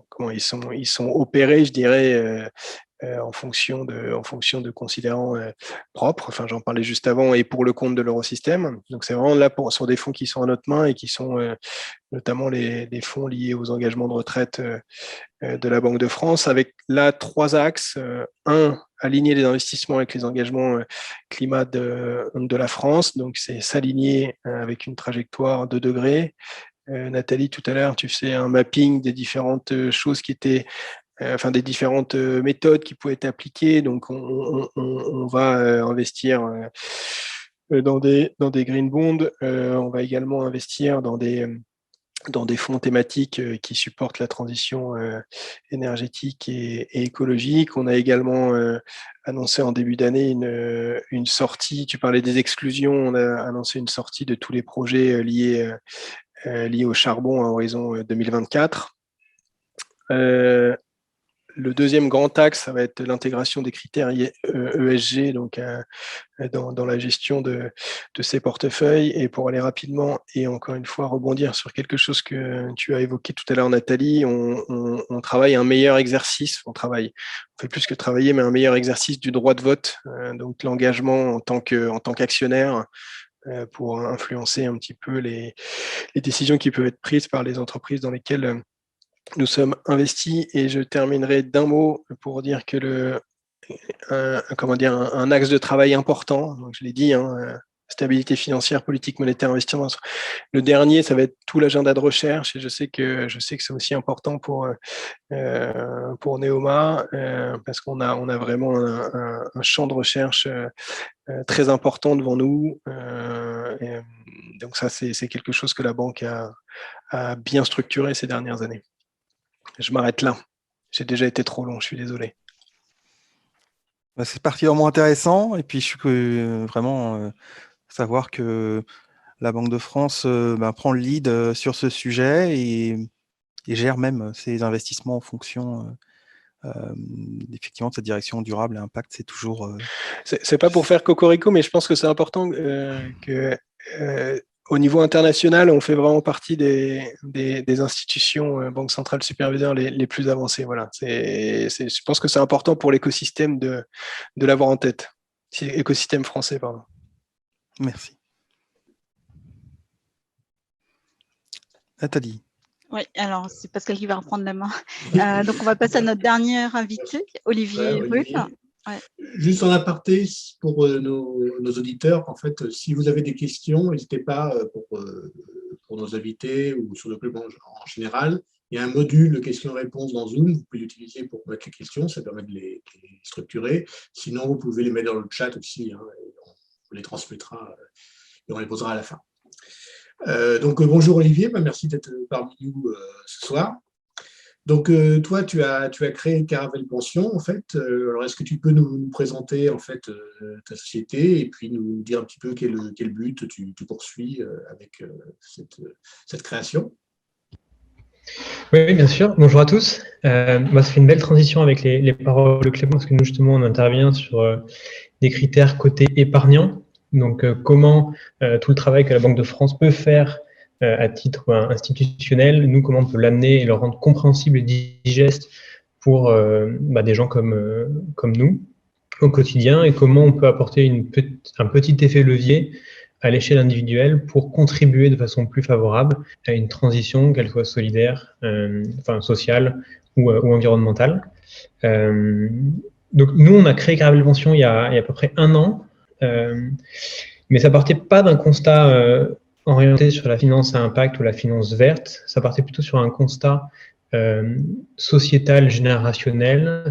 comment ils sont opérés, je dirais, en fonction de considérants propres. Enfin, j'en parlais juste avant, et pour le compte de l'eurosystème. Donc, c'est vraiment là sur des fonds qui sont à notre main et qui sont notamment les fonds liés aux engagements de retraite de la Banque de France, avec là 3 axes. Un, aligner les investissements avec les engagements climat de la France. Donc, c'est s'aligner avec une trajectoire de degrés. Nathalie, tout à l'heure, tu faisais un mapping des différentes choses qui étaient des différentes méthodes qui pouvaient être appliquées. Donc, on va investir dans des green bonds. On va également investir dans des fonds thématiques qui supportent la transition énergétique et écologique. On a également annoncé en début d'année une sortie. Tu parlais des exclusions. On a annoncé une sortie de tous les projets liés au charbon à horizon 2024. Le deuxième grand axe, ça va être l'intégration des critères ESG donc, dans la gestion de ces portefeuilles. Et pour aller rapidement et encore une fois rebondir sur quelque chose que tu as évoqué tout à l'heure, Nathalie, on travaille un meilleur exercice, on fait plus que travailler, mais un meilleur exercice du droit de vote, donc l'engagement en tant qu'actionnaire, pour influencer un petit peu les décisions qui peuvent être prises par les entreprises dans lesquelles nous sommes investis. Et je terminerai d'un mot pour dire que un axe de travail important, donc je l'ai dit, stabilité financière, politique monétaire, investissement. Le dernier, ça va être tout l'agenda de recherche, et je sais que c'est aussi important pour Neoma, parce qu'on a vraiment un champ de recherche très important devant nous. Donc ça, c'est quelque chose que la banque a bien structuré ces dernières années. Je m'arrête là. J'ai déjà été trop long, je suis désolé. C'est particulièrement intéressant, et puis je suis vraiment savoir que la Banque de France prend le lead sur ce sujet et gère même ses investissements en fonction effectivement de cette direction durable et impact. C'est toujours... C'est pas pour faire cocorico, mais je pense que c'est important que au niveau international, on fait vraiment partie des institutions banque centrale superviseurs les plus avancées. Voilà. Je pense que c'est important pour l'écosystème de l'avoir en tête. Écosystème français, pardon. Merci. Nathalie. Oui, alors c'est Pascal qui va reprendre la main. Donc on va passer à notre dernier invité, Olivier Rull. Ouais. Juste en aparté pour nos auditeurs, en fait, si vous avez des questions, n'hésitez pas pour nos invités ou sur le club en général. Il y a un module de questions-réponses dans Zoom, vous pouvez l'utiliser pour mettre les questions, ça permet de les structurer. Sinon, vous pouvez les mettre dans le chat aussi, hein, et on les transmettra et on les posera à la fin. Donc bonjour Olivier, merci d'être parmi nous ce soir. Donc toi, tu as créé Caravelle Pension, en fait. Alors est-ce que tu peux nous présenter en fait ta société et puis nous dire un petit peu quel but tu poursuis avec cette création? Oui, bien sûr. Bonjour à tous. Moi, ça fait une belle transition avec les paroles de Clément, parce que nous, justement, on intervient sur des critères côté épargnant. Donc, comment tout le travail que la Banque de France peut faire à titre institutionnel, nous, comment on peut l'amener et le rendre compréhensible et digeste pour des gens comme nous au quotidien, et comment on peut apporter un petit effet levier à l'échelle individuelle pour contribuer de façon plus favorable à une transition, qu'elle soit solidaire, sociale ou environnementale. Donc nous, on a créé Caravelle Pension il y a à peu près 1 an, mais ça partait pas d'un constat orienté sur la finance à impact ou la finance verte, ça partait plutôt sur un constat sociétal, générationnel,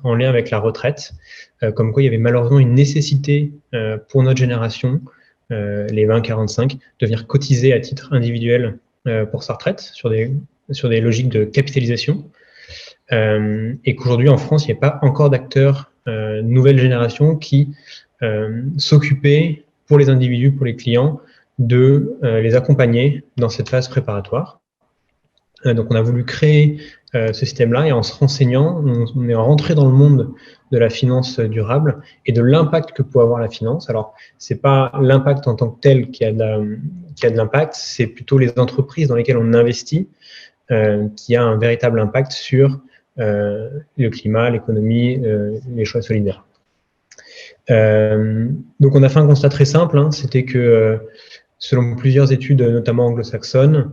en lien avec la retraite, comme quoi il y avait malheureusement une nécessité pour notre génération, les 20-45, de venir cotiser à titre individuel pour sa retraite sur des logiques de capitalisation, et qu'aujourd'hui en France, il n'y a pas encore d'acteurs nouvelle génération qui s'occupaient pour les individus, pour les clients, de les accompagner dans cette phase préparatoire. Donc on a voulu créer ce système-là, et en se renseignant, on est rentré dans le monde de la finance durable et de l'impact que peut avoir la finance. Alors, c'est pas l'impact en tant que tel qui a de l'impact, c'est plutôt les entreprises dans lesquelles on investit qui a un véritable impact sur le climat, l'économie, les choix solidaires. Donc on a fait un constat très simple, hein, c'était que selon plusieurs études, notamment anglo-saxonnes,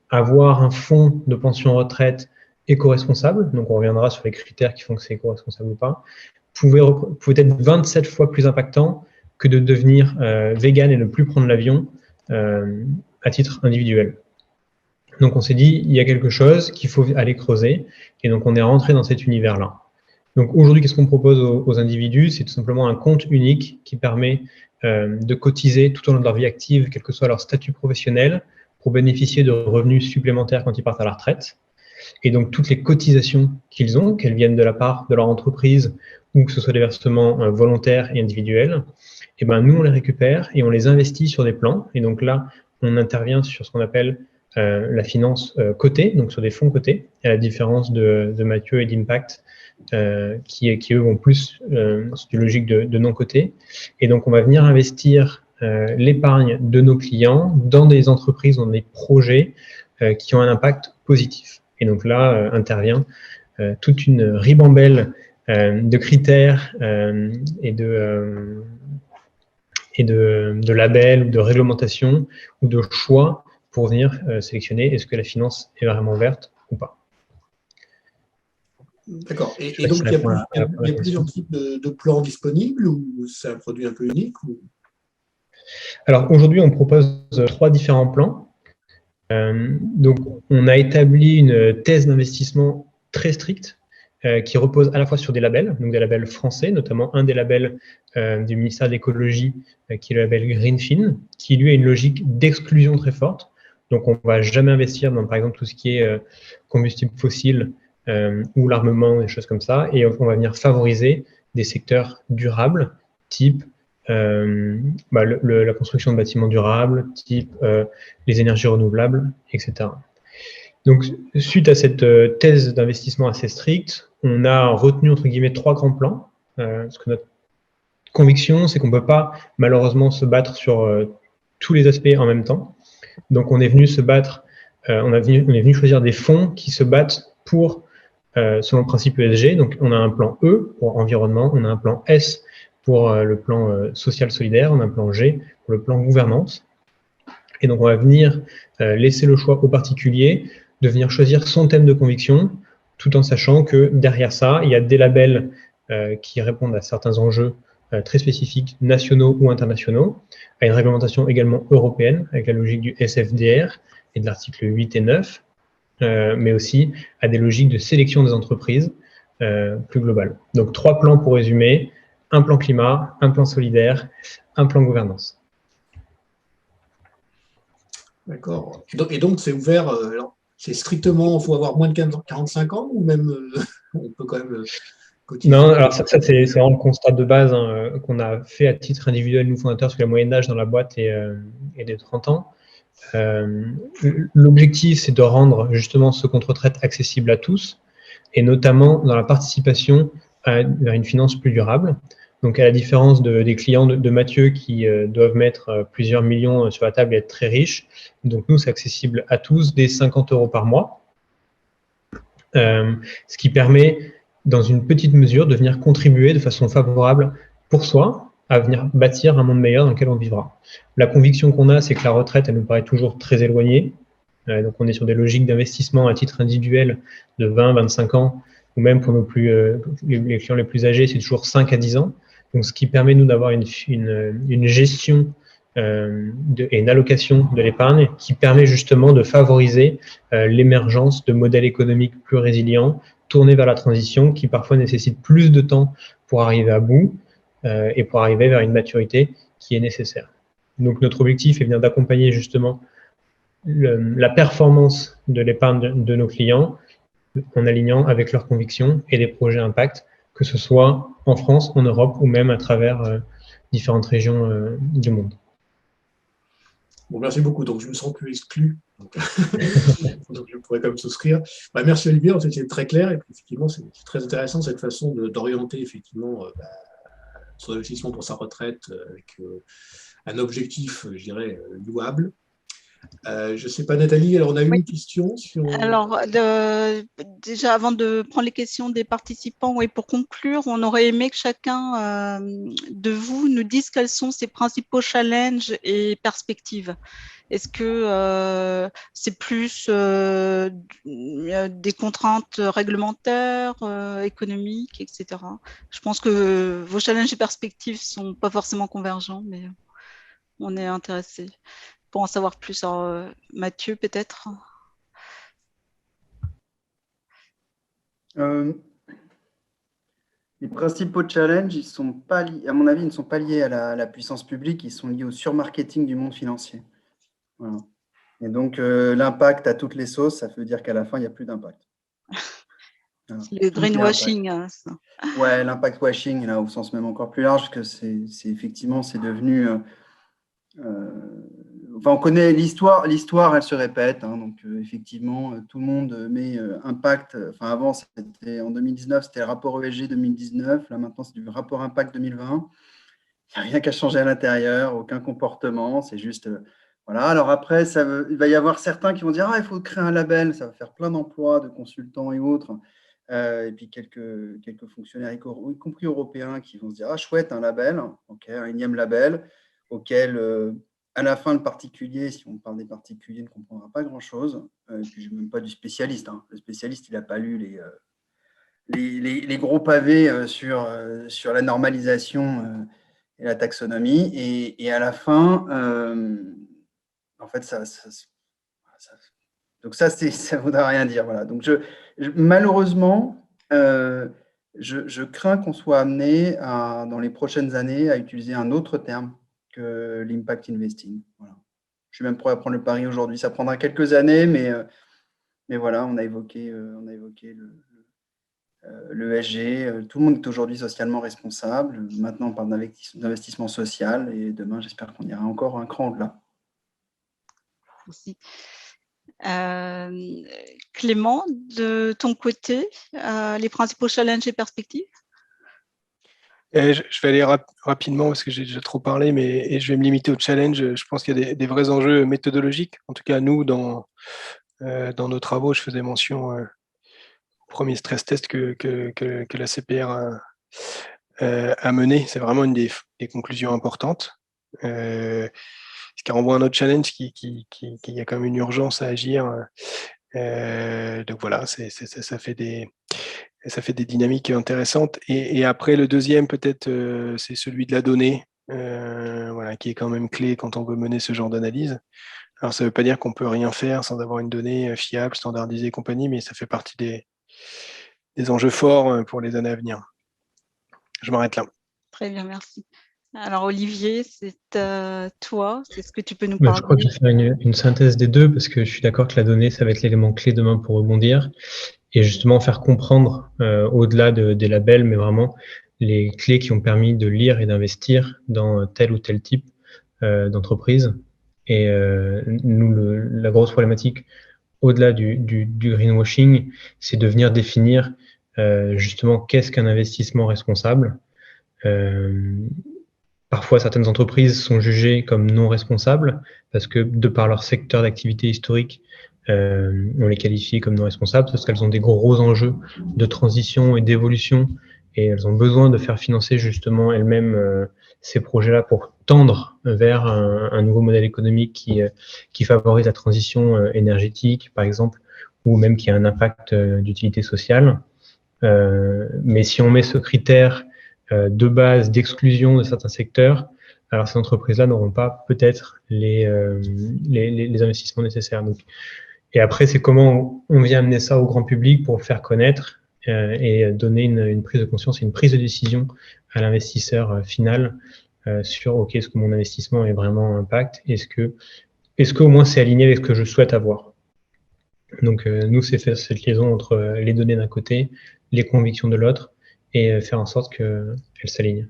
avoir un fonds de pension retraite éco-responsable, donc on reviendra sur les critères qui font que c'est éco-responsable ou pas, pouvait être 27 fois plus impactant que de devenir vegan et ne plus prendre l'avion à titre individuel. Donc on s'est dit, il y a quelque chose qu'il faut aller creuser, et donc on est rentré dans cet univers-là. Donc aujourd'hui, qu'est-ce qu'on propose aux individus? C'est tout simplement un compte unique qui permet de cotiser tout au long de leur vie active, quel que soit leur statut professionnel, pour bénéficier de revenus supplémentaires quand ils partent à la retraite. Et donc, toutes les cotisations qu'ils ont, qu'elles viennent de la part de leur entreprise ou que ce soit des versements volontaires et individuels, et ben, nous, on les récupère et on les investit sur des plans. Et donc là, on intervient sur ce qu'on appelle la finance cotée, donc sur des fonds cotés, à la différence de Mathieu et d'Impact, qui eux vont plus sur une logique de non coté. Et donc, on va venir investir l'épargne de nos clients dans des entreprises, dans des projets qui ont un impact positif. Et donc là, intervient toute une ribambelle de critères et de labels, de réglementations ou de choix pour venir sélectionner est-ce que la finance est vraiment verte ou pas. D'accord. Et donc, il y a plusieurs types de plans disponibles ou c'est un produit un peu unique ou... Alors, aujourd'hui, on propose 3 différents plans. Donc, on a établi une thèse d'investissement très stricte qui repose à la fois sur des labels, donc des labels français, notamment un des labels du ministère de l'écologie, qui est le label Greenfin, qui lui a une logique d'exclusion très forte. Donc, on ne va jamais investir dans, par exemple, tout ce qui est combustible fossile ou l'armement, des choses comme ça, et on va venir favoriser des secteurs durables, type la construction de bâtiments durables, type les énergies renouvelables, etc. Donc, suite à cette thèse d'investissement assez stricte, on a retenu, entre guillemets, 3 grands plans. Parce que notre conviction, c'est qu'on ne peut pas, malheureusement, se battre sur tous les aspects en même temps. Donc, on est venu se battre, on est venu choisir des fonds qui se battent pour, selon le principe ESG. Donc, on a un plan E pour environnement, on a un plan S pour le plan social solidaire, on a un plan G pour le plan gouvernance. Et donc, on va venir laisser le choix au particulier de venir choisir son thème de conviction, tout en sachant que derrière ça, il y a des labels qui répondent à certains enjeux très spécifiques, nationaux ou internationaux, à une réglementation également européenne, avec la logique du SFDR et de l'article 8 et 9, mais aussi à des logiques de sélection des entreprises plus globales. Donc, 3 plans pour résumer, un plan climat, un plan solidaire, un plan gouvernance. D'accord. Et donc, c'est ouvert, c'est strictement, il faut avoir moins de 45 ans ou même on peut quand même cotiser? Non, alors ça c'est vraiment le constat de base qu'on a fait à titre individuel, nous fondateurs, parce que la moyenne d'âge dans la boîte est de 30 ans. L'objectif, c'est de rendre justement ce compte retraite accessible à tous, et notamment dans la participation vers une finance plus durable. Donc, à la différence des clients de Mathieu qui doivent mettre plusieurs millions sur la table et être très riches, donc nous, c'est accessible à tous dès 50 € par mois, ce qui permet, dans une petite mesure, de venir contribuer de façon favorable pour soi à venir bâtir un monde meilleur dans lequel on vivra. La conviction qu'on a, c'est que la retraite, elle nous paraît toujours très éloignée. Donc, on est sur des logiques d'investissement à titre individuel de 20, 25 ans, ou même pour les clients les plus âgés, c'est toujours 5 à 10 ans. Donc, ce qui permet, nous, d'avoir une gestion et une allocation de l'épargne qui permet justement de favoriser l'émergence de modèles économiques plus résilients, tournés vers la transition, qui parfois nécessitent plus de temps pour arriver à bout et pour arriver vers une maturité qui est nécessaire. Donc, notre objectif est bien d'accompagner justement la performance de l'épargne de nos clients en alignant avec leurs convictions et les projets impact, que ce soit en France, en Europe ou même à travers différentes régions du monde. Bon, merci beaucoup. Donc, je me sens plus exclu. Donc, je pourrais quand même souscrire. Merci Olivier, c'était très clair. Et puis, effectivement, c'est très intéressant cette façon d'orienter effectivement son investissement pour sa retraite avec un objectif, je dirais, louable. Je ne sais pas, Nathalie, alors on a eu une question sur… Alors, déjà, avant de prendre les questions des participants, et pour conclure, on aurait aimé que chacun de vous nous dise quels sont ses principaux challenges et perspectives. Est-ce que c'est plus des contraintes réglementaires, économiques, etc. Je pense que vos challenges et perspectives ne sont pas forcément convergents, mais on est intéressé pour en savoir plus. Alors, Mathieu, peut-être. Les principaux challenges, ils sont pas à mon avis, ils ne sont pas liés à la puissance publique, ils sont liés au surmarketing du monde financier. Voilà. Et donc, l'impact à toutes les sauces, ça veut dire qu'à la fin, il n'y a plus d'impact. Voilà. Le greenwashing. Ouais, l'impact washing, là, au sens même encore plus large, que c'est effectivement, c'est devenu… on connaît l'histoire, elle se répète. Donc, effectivement, tout le monde met impact. Avant, c'était en 2019, c'était le rapport ESG 2019. Là, maintenant, c'est du rapport impact 2020. Il n'y a rien qu'à changer à l'intérieur, aucun comportement. C'est juste… voilà. Alors après, il va y avoir certains qui vont dire il faut créer un label, ça va faire plein d'emplois de consultants et autres. Et puis quelques fonctionnaires, y compris européens, qui vont se dire chouette, un label, un énième label, auquel à la fin le particulier, si on parle des particuliers, ne comprendra pas grand-chose. Et puis je ne même pas du spécialiste. Le spécialiste, il n'a pas lu les gros pavés sur la normalisation et la taxonomie. Et à la fin, en fait, donc ça ne voudra rien dire. Voilà. Donc malheureusement, je crains qu'on soit amené dans les prochaines années à utiliser un autre terme que l'impact investing. Voilà. Je suis même prêt à prendre le pari aujourd'hui. Ça prendra quelques années, mais voilà, on a évoqué le ESG. Tout le monde est aujourd'hui socialement responsable. Maintenant, on parle d'investissement social et demain, j'espère qu'on ira encore un cran au-delà. Merci. Clément, de ton côté, les principaux challenges et perspectives? Je vais aller rapidement parce que j'ai déjà trop parlé, et je vais me limiter au challenge. Je pense qu'il y a des vrais enjeux méthodologiques. En tout cas, nous, dans nos travaux, je faisais mention au premier stress test que la CPR a mené. C'est vraiment une des conclusions importantes. ce qui renvoie à un autre challenge qui y a quand même une urgence à agir. Donc voilà, ça fait des dynamiques intéressantes. Et après, le deuxième, peut-être, c'est celui de la donnée, voilà, qui est quand même clé quand on veut mener ce genre d'analyse. Alors, ça ne veut pas dire qu'on peut rien faire sans avoir une donnée fiable, standardisée et compagnie, mais ça fait partie des enjeux forts pour les années à venir. Je m'arrête là. Très bien, merci. Alors, Olivier, c'est toi. C'est ce que tu peux nous Je parler? crois que je vais faire une synthèse des deux parce que je suis d'accord que la donnée, ça va être l'élément clé demain pour rebondir et justement faire comprendre au-delà des labels, mais vraiment les clés qui ont permis de lire et d'investir dans tel ou tel type d'entreprise. Et nous, la grosse problématique, au-delà du greenwashing, c'est de venir définir justement qu'est-ce qu'un investissement responsable. Parfois, certaines entreprises sont jugées comme non responsables parce que, de par leur secteur d'activité historique, on les qualifie comme non responsables parce qu'elles ont des gros enjeux de transition et d'évolution et elles ont besoin de faire financer justement elles-mêmes ces projets-là pour tendre vers un nouveau modèle économique qui favorise la transition énergétique, par exemple, ou même qui a un impact d'utilité sociale. Mais si on met ce critère de base d'exclusion de certains secteurs, alors ces entreprises-là n'auront pas peut-être les investissements nécessaires. Donc, et après, c'est comment on vient amener ça au grand public pour le faire connaître et donner une prise de conscience et une prise de décision à l'investisseur final sur OK, est-ce que mon investissement est vraiment impact? Est-ce qu'au moins c'est aligné avec ce que je souhaite avoir? Donc nous, c'est faire cette liaison entre les données d'un côté, les convictions de l'autre, et faire en sorte qu'elles s'alignent.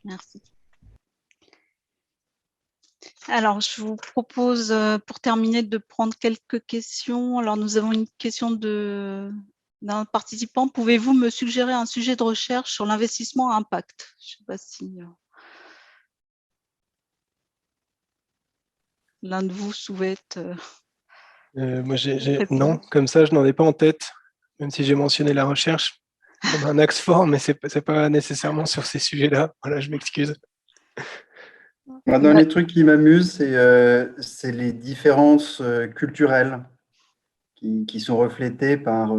Merci. Alors, je vous propose, pour terminer, de prendre quelques questions. Alors, nous avons une question d'un participant. Pouvez-vous me suggérer un sujet de recherche sur l'investissement à impact? Je ne sais pas si l'un de vous souhaite. Moi, non, comme ça, je n'en ai pas en tête, même si j'ai mentionné la recherche comme un axe fort, mais ce n'est pas nécessairement sur ces sujets-là. Voilà, je m'excuse. Dans les trucs qui m'amusent, c'est les différences culturelles qui sont reflétées par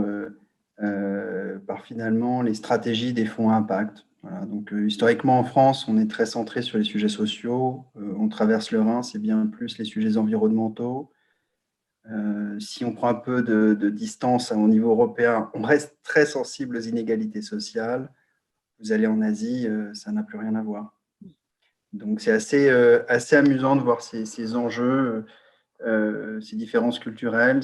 finalement les stratégies des fonds à impact. Voilà, donc, historiquement, en France, on est très centré sur les sujets sociaux. On traverse le Rhin, c'est bien plus les sujets environnementaux. Si on prend un peu de distance au niveau européen, on reste très sensible aux inégalités sociales. Vous allez en Asie, ça n'a plus rien à voir. Donc, c'est assez amusant de voir ces enjeux, ces différences culturelles,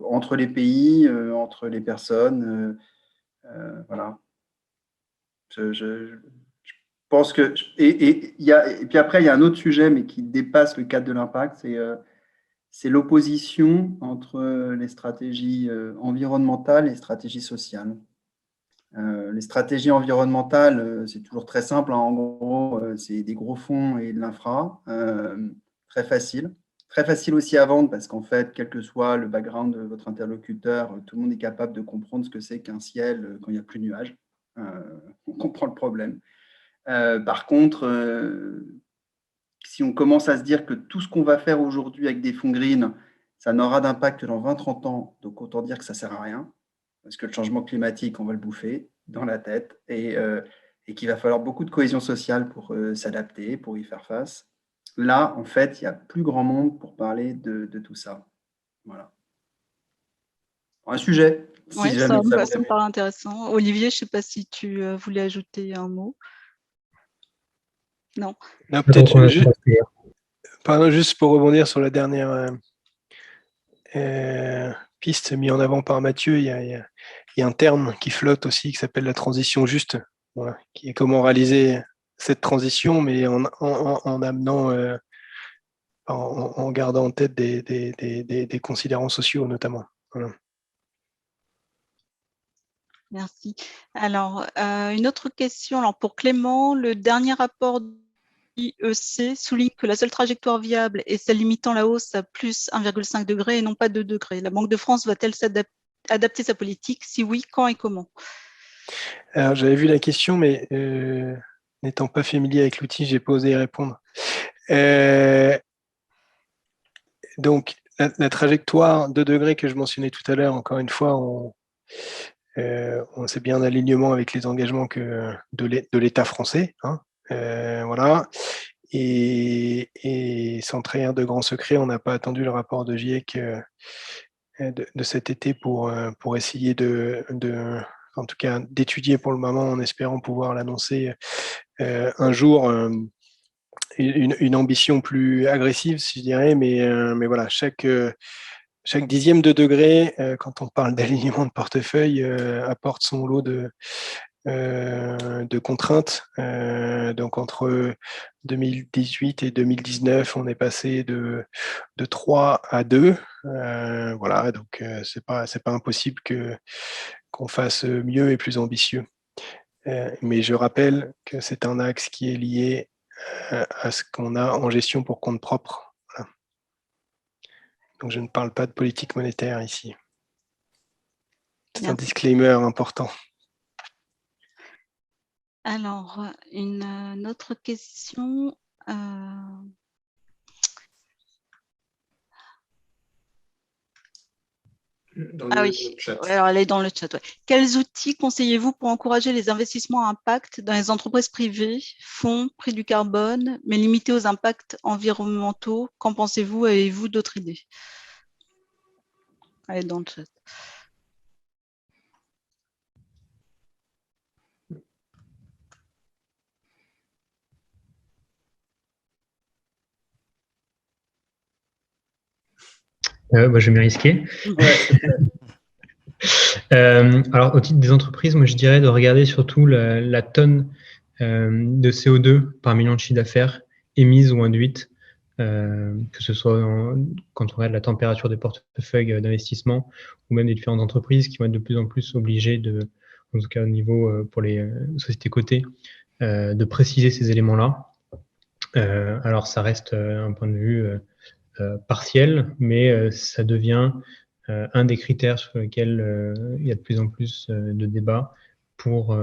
entre les pays, entre les personnes. Voilà. Je pense que… Et puis après, il y a un autre sujet, mais qui dépasse le cadre de l'impact, c'est l'opposition entre les stratégies environnementales et les stratégies sociales. Les stratégies environnementales, c'est toujours très simple. Hein. En gros, c'est des gros fonds et de l'infra. Très facile. Très facile aussi à vendre parce qu'en fait, quel que soit le background de votre interlocuteur, tout le monde est capable de comprendre ce que c'est qu'un ciel quand il n'y a plus de nuages. On comprend le problème. Par contre, si on commence à se dire que tout ce qu'on va faire aujourd'hui avec des fonds green, ça n'aura d'impact que dans 20-30 ans, donc autant dire que ça ne sert à rien, parce que le changement climatique, on va le bouffer dans la tête, et qu'il va falloir beaucoup de cohésion sociale pour s'adapter, pour y faire face. Là, en fait, il n'y a plus grand monde pour parler de tout ça. Voilà. Un sujet, si jamais ça me paraît intéressant. Olivier, je ne sais pas si tu voulais ajouter un mot. Non. Peut-être juste pour rebondir sur la dernière piste mise en avant par Mathieu, il y a un terme qui flotte aussi qui s'appelle la transition juste, voilà, qui est comment réaliser cette transition, mais en amenant, en gardant en tête des considérants sociaux notamment. Voilà. Merci. Alors, une autre question. Alors, pour Clément, le dernier rapport IEC souligne que la seule trajectoire viable est celle limitant la hausse à plus 1,5 degré et non pas 2 degrés. La Banque de France va-t-elle adapter sa politique? Si oui, quand et comment? Alors, j'avais vu la question, mais n'étant pas familier avec l'outil, je n'ai pas osé y répondre. Donc, la trajectoire 2 degrés que je mentionnais tout à l'heure, encore une fois, on s'est bien en alignement avec les engagements de l'État français. Hein. Voilà. Et sans trahir de grands secrets, on n'a pas attendu le rapport de GIEC de cet été pour essayer en tout cas, d'étudier pour le moment, en espérant pouvoir l'annoncer un jour, une ambition plus agressive, si je dirais, mais voilà, chaque dixième de degré, quand on parle d'alignement de portefeuille, apporte son lot de contraintes. Donc entre 2018 et 2019, on est passé de 3 à 2. Voilà, donc c'est pas impossible qu'on fasse mieux et plus ambitieux. Mais je rappelle que c'est un axe qui est lié à ce qu'on a en gestion pour compte propre. Voilà. Donc je ne parle pas de politique monétaire ici. C'est un disclaimer important. Alors, une autre question. Le chat. Ouais, alors elle est dans le chat. Ouais. Quels outils conseillez-vous pour encourager les investissements à impact dans les entreprises privées, fonds, prix du carbone, mais limités aux impacts environnementaux? Qu'en pensez-vous? Avez-vous d'autres idées? Elle est dans le chat. Je vais m'y risquer. Alors, au titre des entreprises, moi, je dirais de regarder surtout la tonne de CO2 par million de chiffre d'affaires émise ou induite, que ce soit quand on regarde la température des portefeuilles d'investissement ou même des différentes entreprises qui vont être de plus en plus obligées, en tout cas au niveau pour les sociétés cotées, de préciser ces éléments-là. Alors, ça reste un point de vue partiel, mais ça devient un des critères sur lesquels il y a de plus en plus de débats pour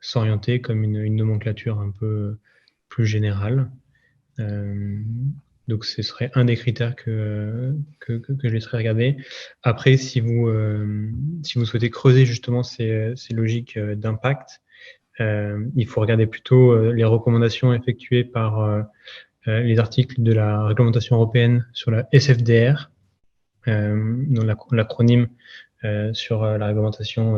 s'orienter comme une nomenclature un peu plus générale. Donc, ce serait un des critères que je laisserai regarder. Après, si vous souhaitez creuser justement ces logiques d'impact, il faut regarder plutôt les recommandations effectuées par les articles de la réglementation européenne sur la SFDR, l'acronyme sur la réglementation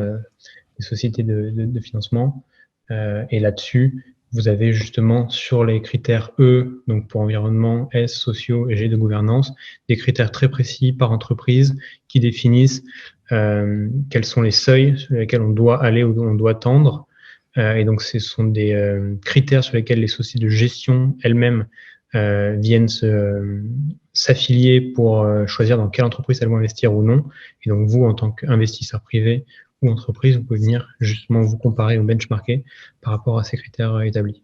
des sociétés de financement. Et là-dessus, vous avez justement sur les critères E, donc pour environnement, S, sociaux et G de gouvernance, des critères très précis par entreprise qui définissent quels sont les seuils sur lesquels on doit aller ou on doit tendre. Et donc, ce sont des critères sur lesquels les sociétés de gestion elles-mêmes viennent s'affilier pour choisir dans quelle entreprise elles vont investir ou non. Et donc, vous, en tant qu'investisseur privé ou entreprise, vous pouvez venir justement vous comparer ou benchmarker par rapport à ces critères établis.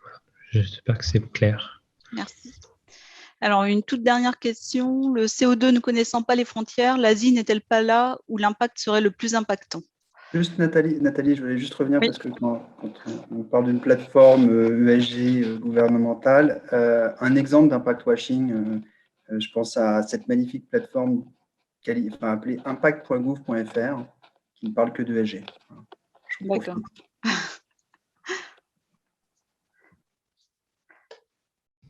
Voilà. J'espère que c'est clair. Merci. Alors, une toute dernière question. Le CO2 ne connaissant pas les frontières, l'Asie n'est-elle pas là où l'impact serait le plus impactant? Juste Nathalie, je voulais juste revenir parce que quand on parle d'une plateforme ESG gouvernementale, un exemple d'impact washing, je pense à cette magnifique plateforme appelée impact.gouv.fr qui ne parle que d'ESG. D'accord.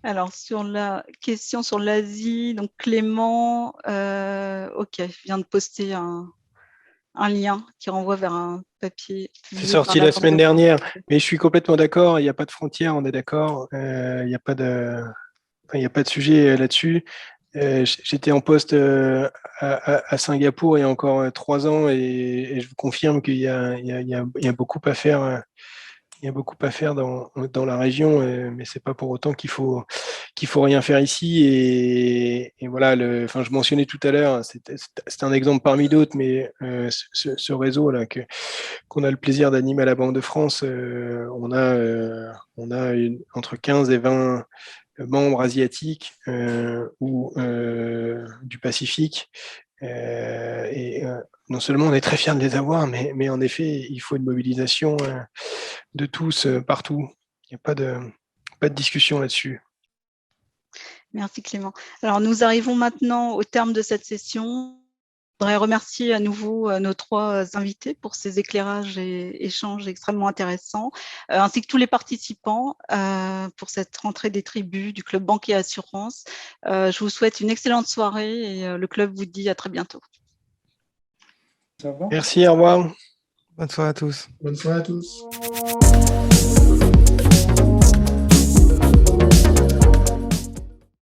Alors, sur la question sur l'Asie, donc Clément, vient de poster un lien qui renvoie vers un papier. C'est sorti la semaine dernière, mais je suis complètement d'accord, il n'y a pas de frontières, on est d'accord, il n'y a pas de sujet là-dessus. J'étais en poste à Singapour il y a encore 3 ans et je vous confirme qu'il y a beaucoup à faire. Il y a beaucoup à faire dans la région, mais c'est pas pour autant qu'il faut rien faire ici. Et voilà, je mentionnais tout à l'heure, c'est un exemple parmi d'autres, mais ce réseau-là qu'on a le plaisir d'animer à la Banque de France, on a entre 15 et 20 membres asiatiques ou du Pacifique. Non seulement on est très fiers de les avoir, mais en effet, il faut une mobilisation de tous partout. Il n'y a pas de discussion là-dessus. Merci Clément. Alors nous arrivons maintenant au terme de cette session. Je voudrais remercier à nouveau nos trois invités pour ces éclairages et échanges extrêmement intéressants, ainsi que tous les participants pour cette rentrée des tribus du Club Banque et Assurance. Je vous souhaite une excellente soirée et le club vous dit à très bientôt. Merci, au revoir. Bonne soirée à tous. Bonne soirée à tous.